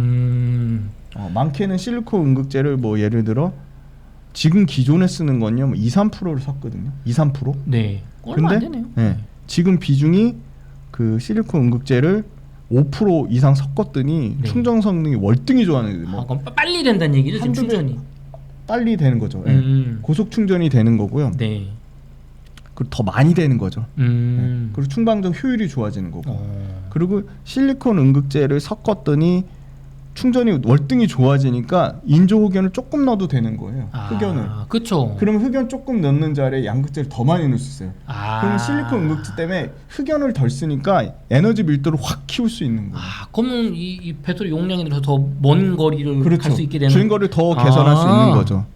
많게는 실리콘 음극재를 뭐 예를 들어 지금 기존에 쓰는 건요, 뭐 2, 3%를 썼거든요. 2, 3%. 네. 얼마 안 되네요. 네, 지금 비중이 그 실리콘 음극재를 5% 이상 섞었더니 네. 충전 성능이 월등히 좋아하는 아, 그럼 빨리 된다는 얘기죠, 지금 한두 배 충전이. 빨리 되는 거죠. 네. 고속 충전이 되는 거고요. 네. 그리고 더 많이 되는 거죠. 네. 그리고 충방적 효율이 좋아지는 거고. 그리고 실리콘 음극재를 섞었더니 충전이 월등히 좋아지니까 인조 흑연을 조금 넣어도 되는 거예요. 흑연을. 그렇죠. 그러면 흑연 조금 넣는 자리에 양극재를 더 많이 넣을 수 있어요. 그러면 실리콘 음극재 때문에 흑연을 덜 쓰니까 에너지 밀도를 확 키울 수 있는 거예요. 그러면 이 배터리 용량이 들어서 더 먼 거리를 갈 수 있게 되는. 주행거리를 더 개선할 수 있는 거죠.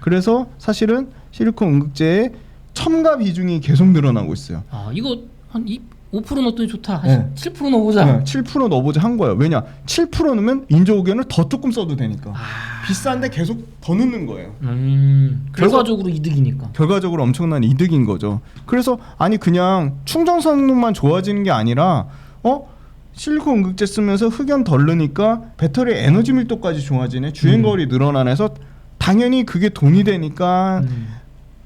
그래서 사실은 실리콘 음극재의 첨가 비중이 계속 늘어나고 있어요. 이거 한 5% 넣었더니 좋다. 한 네. 7% 넣어보자. 네, 7% 넣어보자 한 거예요. 왜냐? 7% 넣으면 인조 흑연을 더 조금 써도 되니까. 비싼데 계속 더 넣는 거예요. 결과적으로 이득이니까. 결과적으로 엄청난 이득인 거죠. 그래서 아니 그냥 충전 성능만 좋아지는 게 아니라 실리콘 음극재 쓰면서 흑연 덜 넣으니까 배터리 에너지 밀도까지 좋아지네. 주행거리 늘어나면서 당연히 그게 돈이 되니까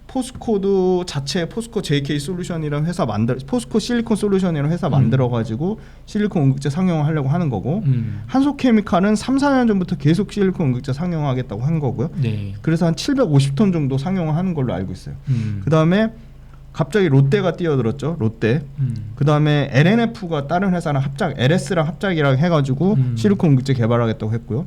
포스코도 자체 포스코 JK 솔루션이라는 회사 포스코 실리콘 솔루션이라는 회사 만들어 가지고 실리콘 음극재 상용을 하려고 하는 거고 한소케미칼은 3, 4년 전부터 계속 실리콘 음극재 상용하겠다고 한 거고요. 네. 그래서 한 750톤 정도 상용을 하는 걸로 알고 있어요. 그다음에 갑자기 롯데가 뛰어들었죠. 롯데. 그다음에 LNF가 다른 회사랑 LS랑 합작이랑 해가지고 실리콘 음극재 개발하겠다고 했고요.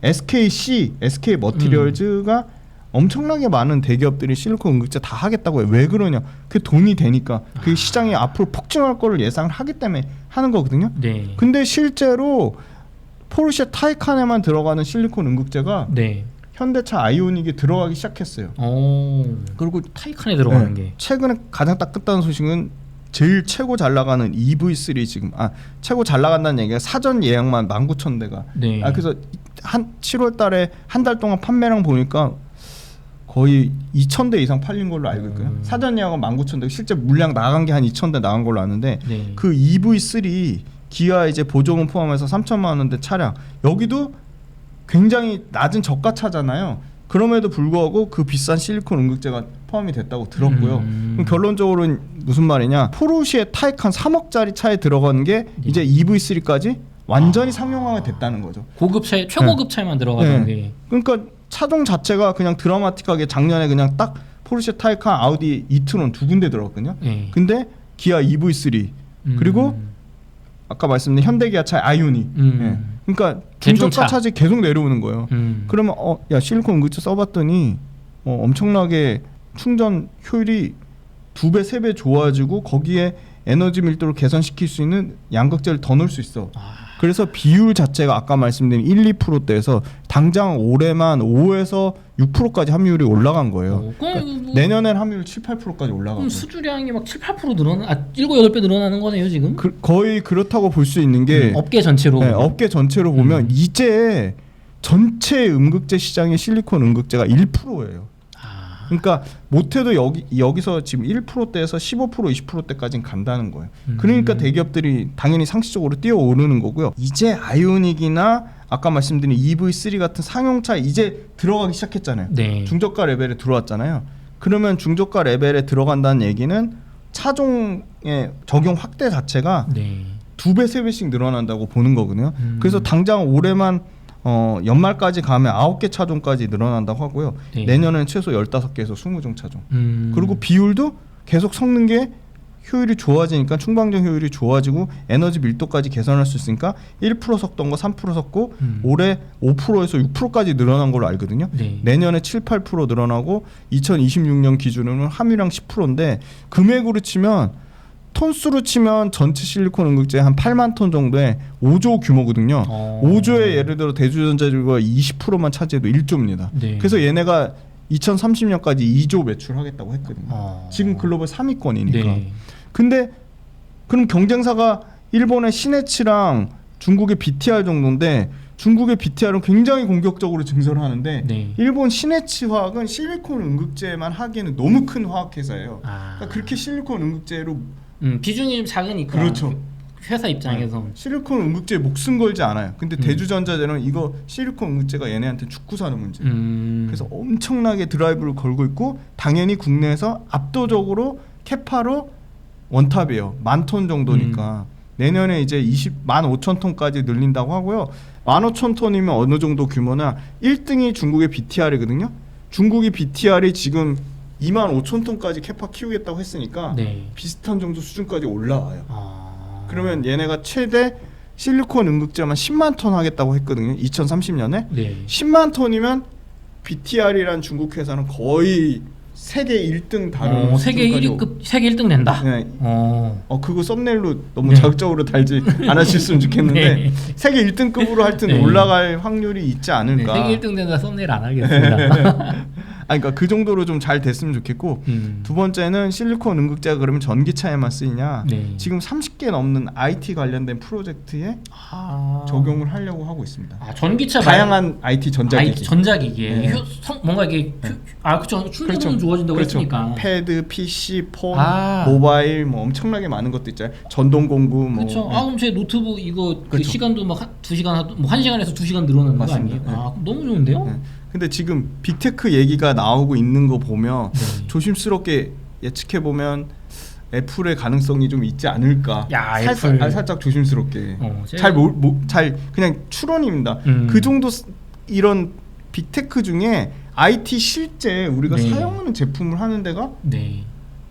SK 머티리얼즈가 엄청나게 많은 대기업들이 실리콘 음극재 다 하겠다고 해요. 왜 그러냐? 그게 돈이 되니까. 그게 시장이 앞으로 폭증할 거를 예상을 하기 때문에 하는 거거든요. 네. 근데 실제로 포르쉐 타이칸에만 들어가는 실리콘 음극재가 네. 현대차 아이오닉에 들어가기 시작했어요. 그리고 타이칸에 들어가는 게 최근에 가장 따뜻한 소식은 제일 최고 잘 나가는 EV3 지금 최고 잘 나간다는 얘기가 사전 예약만 19,000대가. 네. 그래서 한 7월 달에 한 달 동안 판매량 보니까 거의 2,000대 이상 팔린 걸로 알고 있고요. 사전 예약은 19,000대, 실제 물량 나간 게 한 2,000대 나간 걸로 아는데 네. 그 EV3 기아 이제 보조금 포함해서 3천만 원대 차량 여기도 굉장히 낮은 저가차잖아요. 그럼에도 불구하고 그 비싼 실리콘 음극재가 포함이 됐다고 들었고요. 그럼 결론적으로는 무슨 말이냐? 포르쉐 타이칸 3억짜리 차에 들어간 게 이제 EV3까지 완전히 상용화가 됐다는 거죠. 고급 차에 최고급 차에만 들어가는 게. 그러니까 차종 자체가 그냥 드라마틱하게 작년에 그냥 딱 포르쉐 타이칸, 아우디 이트론 두 군데 들어갔거든요. 네. 근데 기아 EV3 그리고 아까 말씀드린 현대기아차 아이오닉. 그러니까 중저가 차지 계속 내려오는 거예요. 그러면 야 실리콘 음극재 써봤더니 엄청나게 충전 효율이 2배, 3배 좋아지고 거기에 에너지 밀도를 개선시킬 수 있는 양극재를 더 넣을 수 있어. 그래서 비율 자체가 아까 말씀드린 1, 2%대에서 당장 올해만 5에서 6%까지 함유율이 올라간 거예요. 그러니까 내년엔 함유율 7, 8%까지 올라가고. 그럼 수주량이 막 7, 8% 늘어나 7, 8배 늘어나는 거네요, 지금? 거의 그렇다고 볼 수 있는 게 업계 전체로. 네, 업계 전체로 보면 이제 전체 음극재 시장의 실리콘 음극재가 1%예요. 그러니까 못해도 여기서 지금 1%대에서 15% 20%대까지는 간다는 거예요. 그러니까 대기업들이 당연히 상시적으로 뛰어오르는 거고요. 이제 아이오닉이나 아까 말씀드린 EV3 같은 상용차 이제 들어가기 시작했잖아요. 네. 중저가 레벨에 들어왔잖아요. 그러면 중저가 레벨에 들어간다는 얘기는 차종의 적용 확대 자체가 네. 2배, 3배씩 늘어난다고 보는 거거든요. 그래서 당장 올해만 연말까지 가면 9개 차종까지 늘어난다고 하고요. 네. 내년에는 최소 15개에서 20종 차종. 음. 그리고 비율도 계속 섞는 게 효율이 좋아지니까 충방전 효율이 좋아지고 에너지 밀도까지 개선할 수 있으니까 1% 섞던 거 3% 섞고 올해 5%에서 6%까지 늘어난 걸로 알거든요. 네. 내년에 7, 8% 늘어나고 2026년 기준으로는 함유량 10%인데 금액으로 치면 톤수로 치면 전체 실리콘 응급제 한 8만 톤 정도의 5조 규모거든요. 5조에 예를 들어 대주전자재료가 20%만 차지해도 1조입니다. 네. 그래서 얘네가 2030년까지 2조 매출하겠다고 했거든요. 지금 글로벌 3위권이니까. 네. 근데 그럼 경쟁사가 일본의 시네치랑 중국의 BTR 정도인데 중국의 BTR은 굉장히 공격적으로 증설을 하는데 네. 일본 시네치 화학은 실리콘 응급제만 하기에는 너무 큰 화학회사예요. 그러니까 그렇게 실리콘 응급제로 비중이 좀 작으니까 그렇죠. 회사 입장에서 실리콘 응급제에 목숨 걸지 않아요. 근데 대주전자재는 이거 실리콘 응급제가 얘네한테 죽고 사는 문제예요. 그래서 엄청나게 드라이브를 걸고 있고 당연히 국내에서 압도적으로 캐파로 원탑이에요. 10,000톤 정도니까 내년에 이제 15,000톤까지 늘린다고 하고요. 15,000톤이면 어느 정도 규모나 1등이 중국의 BTR이거든요. 중국이 BTR이 지금 25,000톤까지 캐파 키우겠다고 했으니까 네. 비슷한 정도 수준까지 올라와요. 그러면 얘네가 최대 실리콘 응급제만 10만 톤 하겠다고 했거든요. 2030년에. 네. 10만 톤이면 BTR이란 중국 회사는 거의 세계 1등 다른 세계 수준까지 1위급 세계 1등 된다. 네. 그거 썸네일로 너무 네. 자극적으로 달지 않으셨으면 좋겠는데 네. 세계 1등급으로 하여튼 네. 올라갈 확률이 있지 않을까. 네, 세계 1등 된다 썸네일 안 하겠습니다. 그러니까 그 정도로 좀 잘 됐으면 좋겠고 두 번째는 실리콘 응급제가 그러면 전기차에만 쓰이냐. 네. 지금 30개 넘는 IT 관련된 프로젝트에 적용을 하려고 하고 있습니다. 전기차 다양한 IT 전자기기. 전자기기에 네. 뭔가 이게 그렇죠. 충전도 좋아진다고 했으니까. 패드, PC, 폰, 아. 모바일 뭐 엄청나게 많은 것도 있잖아요. 전동 공구 뭐. 그렇죠. 그럼 제 노트북 이거 그 그렇죠. 시간도 막 2시간 뭐 1시간에서 2시간 늘어나는 거 맞습니다. 아니에요? 네. 그럼 너무 좋은데요? 네. 근데 지금 빅테크 얘기가 나오고 있는 거 보면 네. 조심스럽게 예측해 보면 애플의 가능성이 좀 있지 않을까. 야, 살짝 조심스럽게. 잘 그냥 추론입니다. 그 정도 이런 빅테크 중에 IT 실제 우리가 네. 사용하는 제품을 하는 데가 네.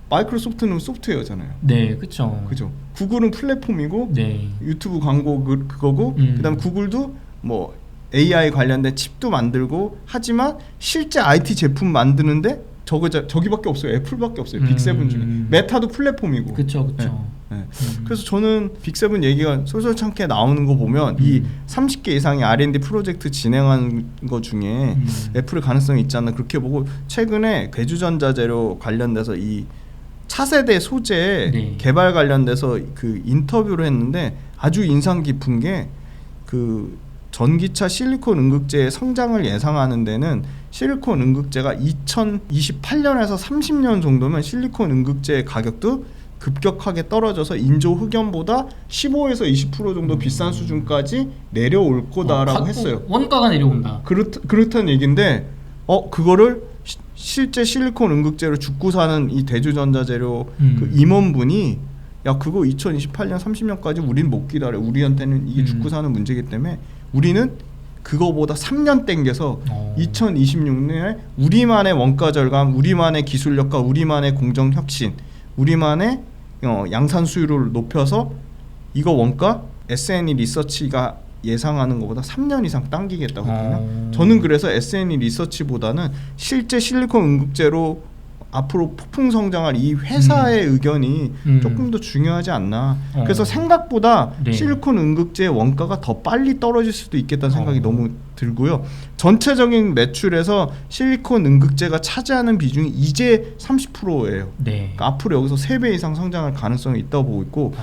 마이크로소프트는 소프트웨어잖아요. 네, 그렇죠. 그죠. 구글은 플랫폼이고 네. 유튜브 광고 그거고 그다음 구글도 뭐 AI 관련된 칩도 만들고 하지만 실제 IT 제품 만드는데 저기밖에 없어요. 애플밖에 없어요. 빅7 중에. 메타도 플랫폼이고. 그렇죠, 그렇죠. 네. 그래서 저는 빅7 얘기가 솔솔찮게 나오는 거 보면 이 30개 이상의 R&D 프로젝트 진행한 거 중에 애플의 가능성이 있지 않나 그렇게 보고 최근에 대주전자재료 관련돼서 이 차세대 소재 네. 개발 관련돼서 그 인터뷰를 했는데 아주 인상 깊은 게 그 전기차 실리콘 응급제의 성장을 예상하는 데는 실리콘 응급제가 2028년에서 30년 정도면 실리콘 응급제의 가격도 급격하게 떨어져서 인조 흑연보다 15에서 20% 정도 비싼 수준까지 내려올 거다라고 했어요. 원가가 내려온다. 그렇다는 얘기인데 그거를 실제 실리콘 응급제로 죽고 사는 이 대주전자재료 그 임원분이 야 그거 2028년 30년까지 우린 못 기다려. 우리한테는 이게 죽고 사는 문제이기 때문에 우리는 그거보다 3년 땡겨서 2026년에 우리만의 원가 절감, 우리만의 기술력과 우리만의 공정 혁신, 우리만의 양산 수율을 높여서 이거 원가 S&E 리서치가 예상하는 것보다 3년 이상 당기겠다고 하거든요. 저는 그래서 S&E 리서치보다는 실제 실리콘 응급제로 앞으로 폭풍 성장할 이 회사의 의견이 조금 더 중요하지 않나. 그래서 생각보다 네. 실리콘 응급제의 원가가 더 빨리 떨어질 수도 있겠다는 생각이 너무 들고요. 전체적인 매출에서 실리콘 응급제가 차지하는 비중이 이제 30%예요. 네. 그러니까 앞으로 여기서 3배 이상 성장할 가능성이 있다고 보고 있고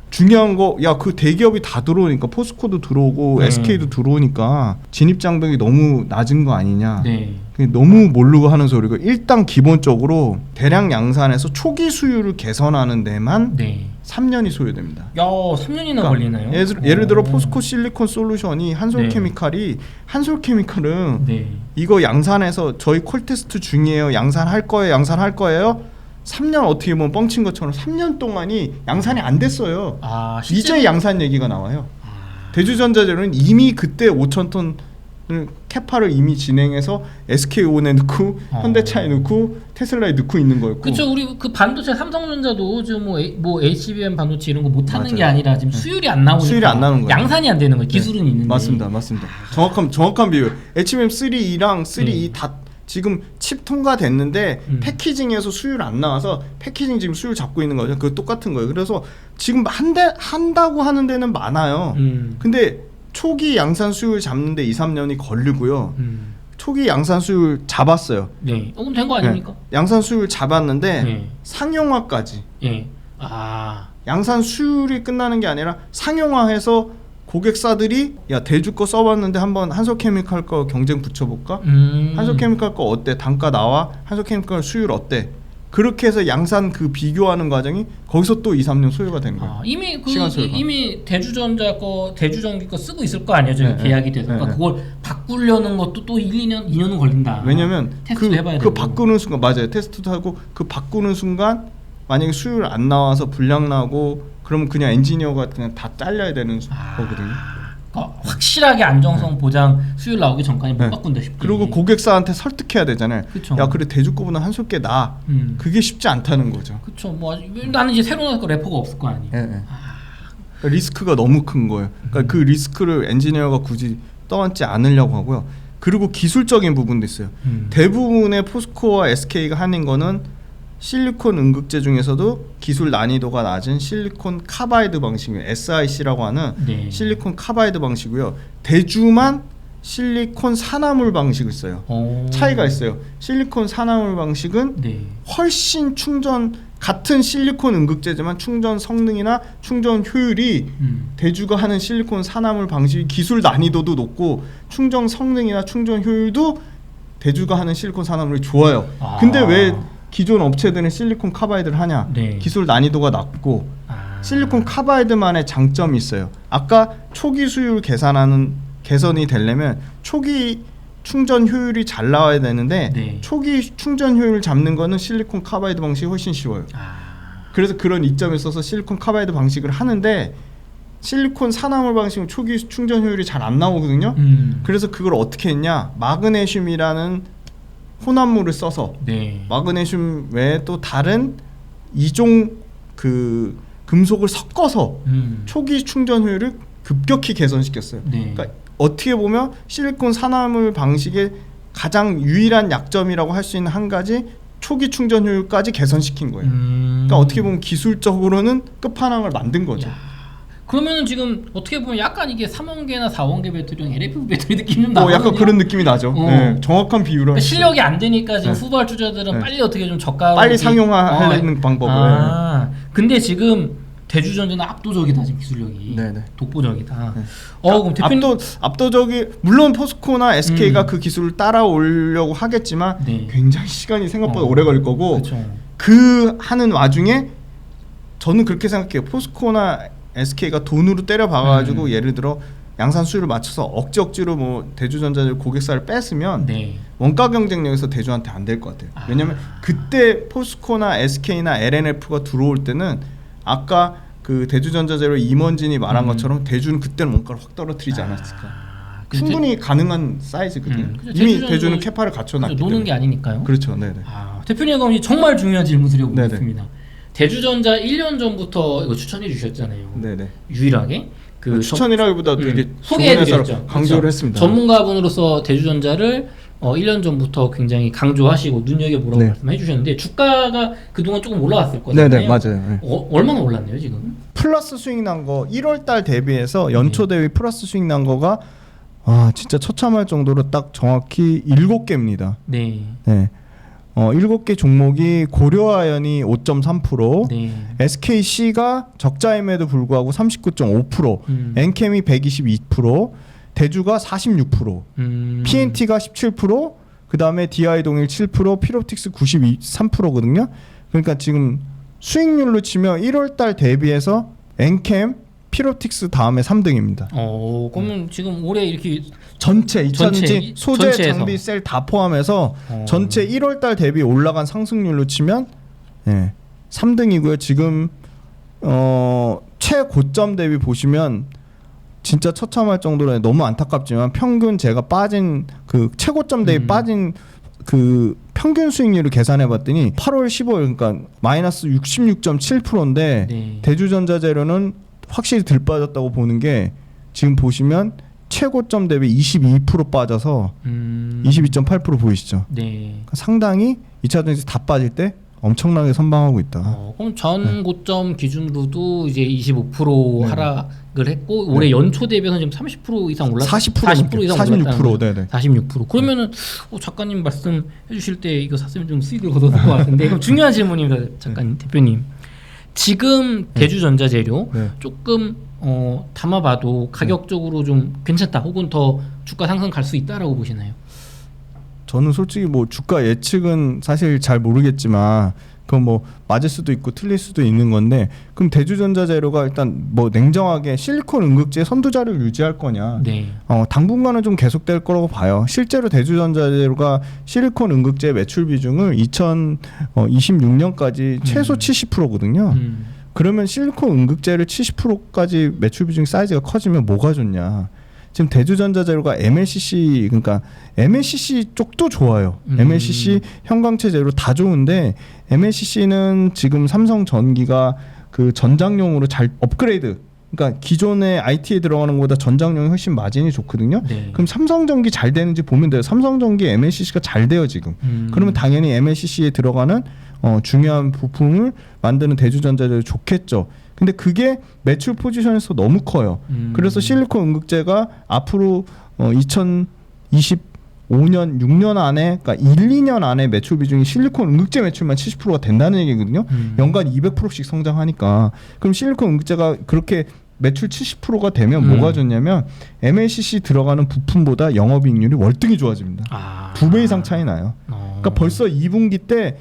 중요한 거, 야, 그 대기업이 다 들어오니까 포스코도 들어오고 SK도 들어오니까 진입 장벽이 너무 낮은 거 아니냐. 네. 너무 모르고 하는 소리고, 일단 기본적으로 대량 양산에서 초기 수율을 개선하는 데만 네. 3년이 소요됩니다. 야, 3년이나 걸리나요? 예를 들어 포스코 실리콘 솔루션이 네. 한솔케미칼은 네. 이거 양산해서 저희 콜 테스트 중이에요. 양산할 거예요. 3년 어떻게 보면 뻥친 것처럼 3년 동안이 양산이 안 됐어요. 아, 이제 양산 얘기가 나와요. 아. 대주전자재료는 이미 그때 5,000톤 캐파를 이미 진행해서 SK온에 넣고 현대차에 넣고 테슬라에 넣고 있는 거였고. 그렇죠. 우리 그 반도체 삼성전자도 지금 뭐 HBM 반도체 이런 거 못 하는 게 맞아요. 아니라 지금 수율이 안 나오니까 수율이 안 나오는 거예요. 양산이 안 되는 거예요. 기술은 있는데. 맞습니다. 정확한 비율. HBM3E랑 3E 다 지금 칩 통과됐는데 패키징에서 수율 안 나와서 패키징 지금 수율 잡고 있는 거죠. 그 똑같은 거예요. 그래서 지금 한다고 하는 데는 많아요. 근데 초기 양산 수율 잡는데 2-3년이 걸리고요. 초기 양산 수율 잡았어요. 네. 그럼 된 거 아닙니까? 네. 양산 수율 잡았는데 네. 상용화까지. 예. 아. 양산 수율이 끝나는 게 아니라 상용화해서 고객사들이 야, 대주 거 써봤는데 한번 한솔케미칼 거 경쟁 붙여볼까? 한솔케미칼 거 어때? 단가 나와? 한솔케미칼 수율 어때? 그렇게 해서 양산 그 비교하는 과정이 거기서 또 2-3년 소요가 되는 거예요. 아, 이미 시간 소요가. 이미 대주전자 거 대주전기 거 쓰고 있을 거 아니에요. 저기 네, 계약이 돼서. 그러니까 네. 그걸 바꾸려는 것도 또 2년은 걸린다. 왜냐면 테스트도 해봐야 그 되고. 바꾸는 순간 맞아요. 테스트도 하고 그 바꾸는 순간 만약에 수율 안 나와서 불량 나고 그러면 그냥 엔지니어가 그냥 다 잘려야 되는 거거든요. 그러니까 확실하게 안정성 보장 수율 나오기 전까지 못 네. 바꾼다 싶게. 그리고 고객사한테 설득해야 되잖아요. 그쵸. 야, 그래 대주 거보다 한솔게 나. 그게 쉽지 않다는 거죠. 그렇죠. 뭐 나는 이제 새로 나올 거 래퍼가 없을 거 아니에요. 예, 예. 그러니까 리스크가 너무 큰 거예요. 그러니까 그 리스크를 엔지니어가 굳이 떠안지 않으려고 하고요. 그리고 기술적인 부분도 있어요. 대부분의 포스코와 SK가 하는 거는 실리콘 음극재 중에서도 기술 난이도가 낮은 실리콘 카바이드 방식이에요. SiC라고 하는 네. 실리콘 카바이드 방식이고요. 대주만 실리콘 산화물 방식을 써요. 차이가 있어요. 실리콘 산화물 방식은 네. 훨씬 같은 실리콘 음극재지만 충전 성능이나 충전 효율이 대주가 하는 실리콘 산화물 방식이 기술 난이도도 높고 충전 성능이나 충전 효율도 대주가 하는 실리콘 산화물이 좋아요. 근데 왜 기존 업체들은 실리콘 카바이드를 하냐? 네. 기술 난이도가 낮고 실리콘 카바이드만의 장점이 있어요. 아까 초기 수율 개선이 되려면 초기 충전 효율이 잘 나와야 되는데 네. 초기 충전 효율 잡는 거는 실리콘 카바이드 방식이 훨씬 쉬워요. 그래서 그런 이점에 있어서 실리콘 카바이드 방식을 하는데 실리콘 산화물 방식은 초기 충전 효율이 잘 안 나오거든요. 그래서 그걸 어떻게 했냐? 마그네슘이라는 혼합물을 써서 네. 마그네슘 외에 또 다른 이종 그 금속을 섞어서 초기 충전 효율을 급격히 개선시켰어요. 네. 그러니까 어떻게 보면 실리콘 산화물 방식의 가장 유일한 약점이라고 할 수 있는 한 가지 초기 충전 효율까지 개선시킨 거예요. 그러니까 어떻게 보면 기술적으로는 끝판왕을 만든 거죠. 야. 그러면은 지금 어떻게 보면 약간 이게 3원계나 4원계 배터리랑 LFP 배터리 느낌 좀 나거든요. 약간 그런 느낌이 나죠. 네, 정확한 비유를 그러니까 실력이 안 되니까 지금 네. 후발주자들은 네. 빨리 어떻게 좀 저가 빨리 상용화하는 방법을. 근데 지금 대주전자는 압도적이다 지금 기술력이. 네네. 독보적이다. 네. 그럼 대표님 압도적이 물론 포스코나 SK가 그 기술을 따라오려고 하겠지만 네. 굉장히 시간이 생각보다 오래 걸릴 거고 그렇죠. 그 하는 와중에 저는 그렇게 생각해요. 포스코나 SK가 돈으로 때려 박아가지고 예를 들어 양산 수율을 맞춰서 억지로 뭐 대주전자들 고객사를 뺐으면 네. 원가 경쟁력에서 대주한테 안 될 것 같아요. 왜냐면 그때 포스코나 SK나 LNF가 들어올 때는 아까 그 대주전자재료 임원진이 말한 것처럼 대주는 그때는 원가를 확 떨어뜨리지 않았을까. 충분히 가능한 사이즈거든요. 이미 대주는 캐파를 갖춰놨기 때문에. 노는 게 아니니까요. 그렇죠. 네네. 대표님 그럼 정말 중요한 질문 드려보고 네네. 있습니다. 대주전자 1년 전부터 이거 추천해 주셨잖아요. 네네. 유일하게 그 추천이라기보다 되게 소개해드렸죠. 강조를 그렇죠. 했습니다. 전문가분으로서 대주전자를 1년 전부터 굉장히 강조하시고 눈여겨보라고 네. 말씀해 주셨는데 주가가 그동안 조금 올라왔을 거잖아요. 네네 맞아요. 네. 얼마나 올랐나요 지금? 플러스 수익 난 거 1월달 대비해서 연초 대비 플러스 수익 난 거가 진짜 처참할 정도로 딱 정확히 7개입니다. 네. 네. 7개 종목이 고려아연이 5.3%, 네. SKC가 적자임에도 불구하고 39.5%, 엔캠이 122%, 대주가 46%, PNT가 17%, 그 다음에 DI 동일 7%, 피롭틱스 93%거든요. 그러니까 지금 수익률로 치면 1월달 대비해서 엔캠, 피롭틱스 다음에 3등입니다. 그러면 지금 올해 이렇게 전체 2차전지 소재, 전체에서. 장비, 셀 다 포함해서 전체 1월달 대비 올라간 상승률로 치면 3등이고요. 지금 최고점 대비 보시면 진짜 처참할 정도로 너무 안타깝지만 평균 제가 빠진 그 최고점 대비 빠진 그 평균 수익률을 계산해봤더니 8월 15일 그러니까 마이너스 66.7%인데 네. 대주전자재료는 확실히 덜 빠졌다고 보는 게 지금 보시면 최고점 대비 22% 빠져서 22.8% 보이시죠? 네. 그러니까 상당히 2차전지 다 빠질 때 엄청나게 선방하고 있다. 그럼 전 고점 기준으로도 이제 25% 네. 하락을 했고 올해 연초 대비해서 지금 30% 이상 올랐다. 40% 이상 46%, 네네. 46%. 그러면은 작가님 말씀해 주실 때 이거 샀으면 좀 수익을 거뒀을 것 같은데 그럼 중요한 질문입니다, 작가님, 대표님. 지금 대주전자재료 조금 담아봐도 가격적으로 좀 괜찮다, 혹은 더 주가 상승 갈 수 있다라고 보시나요? 저는 솔직히 뭐 주가 예측은 사실 잘 모르겠지만 그건 뭐 맞을 수도 있고 틀릴 수도 있는 건데 그럼 대주전자재료가 일단 뭐 냉정하게 실리콘 음극재 선두자리를 유지할 거냐? 네. 당분간은 좀 계속될 거라고 봐요. 실제로 대주전자재료가 실리콘 음극재 매출 비중을 2026년까지 최소 70%거든요. 그러면 실리콘 음극재를 70%까지 매출 비중 사이즈가 커지면 뭐가 좋냐? 지금 대주전자재료가 MLCC 그러니까 MLCC 쪽도 좋아요. MLCC 형광체 재료 다 좋은데 MLCC는 지금 삼성전기가 그 전장용으로 잘 업그레이드. 그러니까 기존의 IT에 들어가는 것보다 전장용이 훨씬 마진이 좋거든요. 네. 그럼 삼성전기 잘 되는지 보면 돼요. 삼성전기 MLCC가 잘 돼요 지금. 그러면 당연히 MLCC에 들어가는 중요한 부품을 만드는 대주전자재료 좋겠죠. 근데 그게 매출 포지션에서 너무 커요. 그래서 실리콘 음극재가 앞으로 2025년 6년 안에 그러니까 1, 2년 안에 매출 비중이 실리콘 음극재 매출만 70%가 된다는 얘기거든요. 연간 200%씩 성장하니까. 그럼 실리콘 음극재가 그렇게 매출 70%가 되면 뭐가 좋냐면 MLCC 들어가는 부품보다 영업이익률이 월등히 좋아집니다. 2배 이상 차이 나요. 그러니까 벌써 2분기 때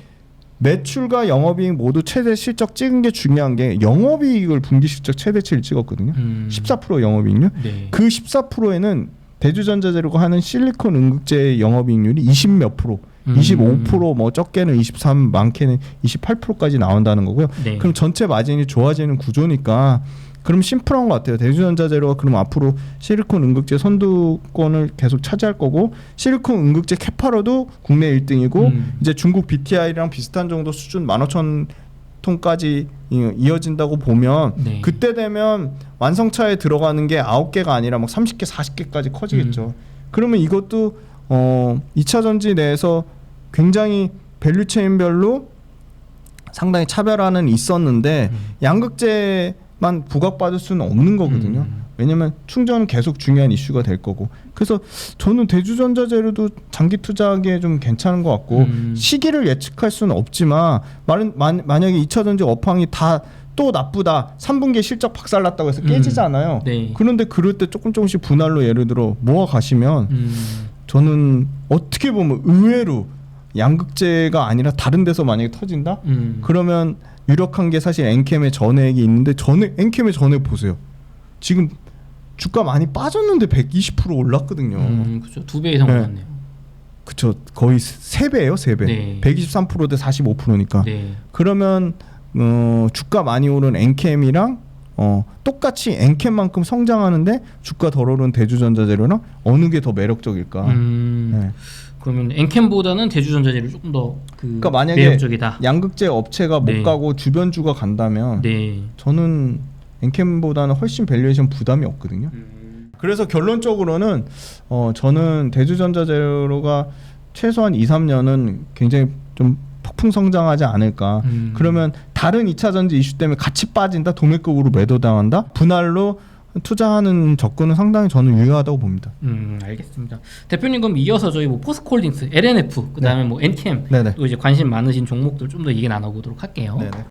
매출과 영업이익 모두 최대 실적 찍은 게 중요한 게 영업이익을 분기 실적 최대치를 찍었거든요. 14% 영업이익률. 네. 그 14%에는 대주전자재료가 하는 실리콘 음극재의 영업이익률이 20몇 프로, 25% 뭐 적게는 23, 많게는 28%까지 나온다는 거고요. 네. 그럼 전체 마진이 좋아지는 구조니까 그럼 심플한 것 같아요. 대주전자재료가 그럼 앞으로 실리콘 음극재 선두권을 계속 차지할 거고 실리콘 음극재 캐파로도 국내 1등이고 이제 중국 BTI랑 비슷한 정도 수준 15,000톤까지 이어진다고 보면 네. 그때 되면 완성차에 들어가는 게 9개가 아니라 막 30개, 40개까지 커지겠죠. 그러면 이것도 2차 전지 내에서 굉장히 밸류체인별로 상당히 차별화는 있었는데 양극재만 부각받을 수는 없는 거거든요. 왜냐면 충전은 계속 중요한 이슈가 될 거고. 그래서 저는 대주전자재료도 장기 투자하기에 좀 괜찮은 것 같고 시기를 예측할 수는 없지만 만약에 2차 전지 업황이 다 또 나쁘다 3분기에 실적 박살났다고 해서 깨지잖아요. 네. 그런데 그럴 때 조금씩 분할로 예를 들어 모아 가시면 저는 어떻게 보면 의외로 양극재가 아니라 다른 데서 만약에 터진다? 그러면 유력한 게 사실 엔캠의 전액이 있는데 엔캠의 전액 보세요. 지금 주가 많이 빠졌는데 120% 올랐거든요. 그렇죠. 2배 이상 올랐네요. 그렇죠. 거의 3배예요, 3배. 네. 123% 대 45%니까. 네. 그러면 주가 많이 오른 엔캠이랑 똑같이 엔캠만큼 성장하는데 주가 덜 오른 대주전자재료랑 어느 게 더 매력적일까? 네. 그러면 엔캠보다는 대주전자재료 조금 더 그러니까 만약에 매력적이다. 양극재 업체가 못 네. 가고 주변주가 간다면 네. 저는 엔캠보다는 훨씬 밸류에이션 부담이 없거든요. 그래서 결론적으로는 저는 대주전자재료가 최소한 2, 3년은 굉장히 좀 폭풍 성장하지 않을까. 그러면 다른 2차 전지 이슈 때문에 같이 빠진다, 도매급으로 매도당한다, 분할로 투자하는 접근은 상당히 저는 유효하다고 봅니다. 알겠습니다. 대표님 그럼 이어서 저희 뭐 포스코홀딩스, LNF, 그다음에 뭐 엔캠 네네. 또 이제 관심 많으신 종목들 좀 더 얘기 나눠보도록 할게요. 네네.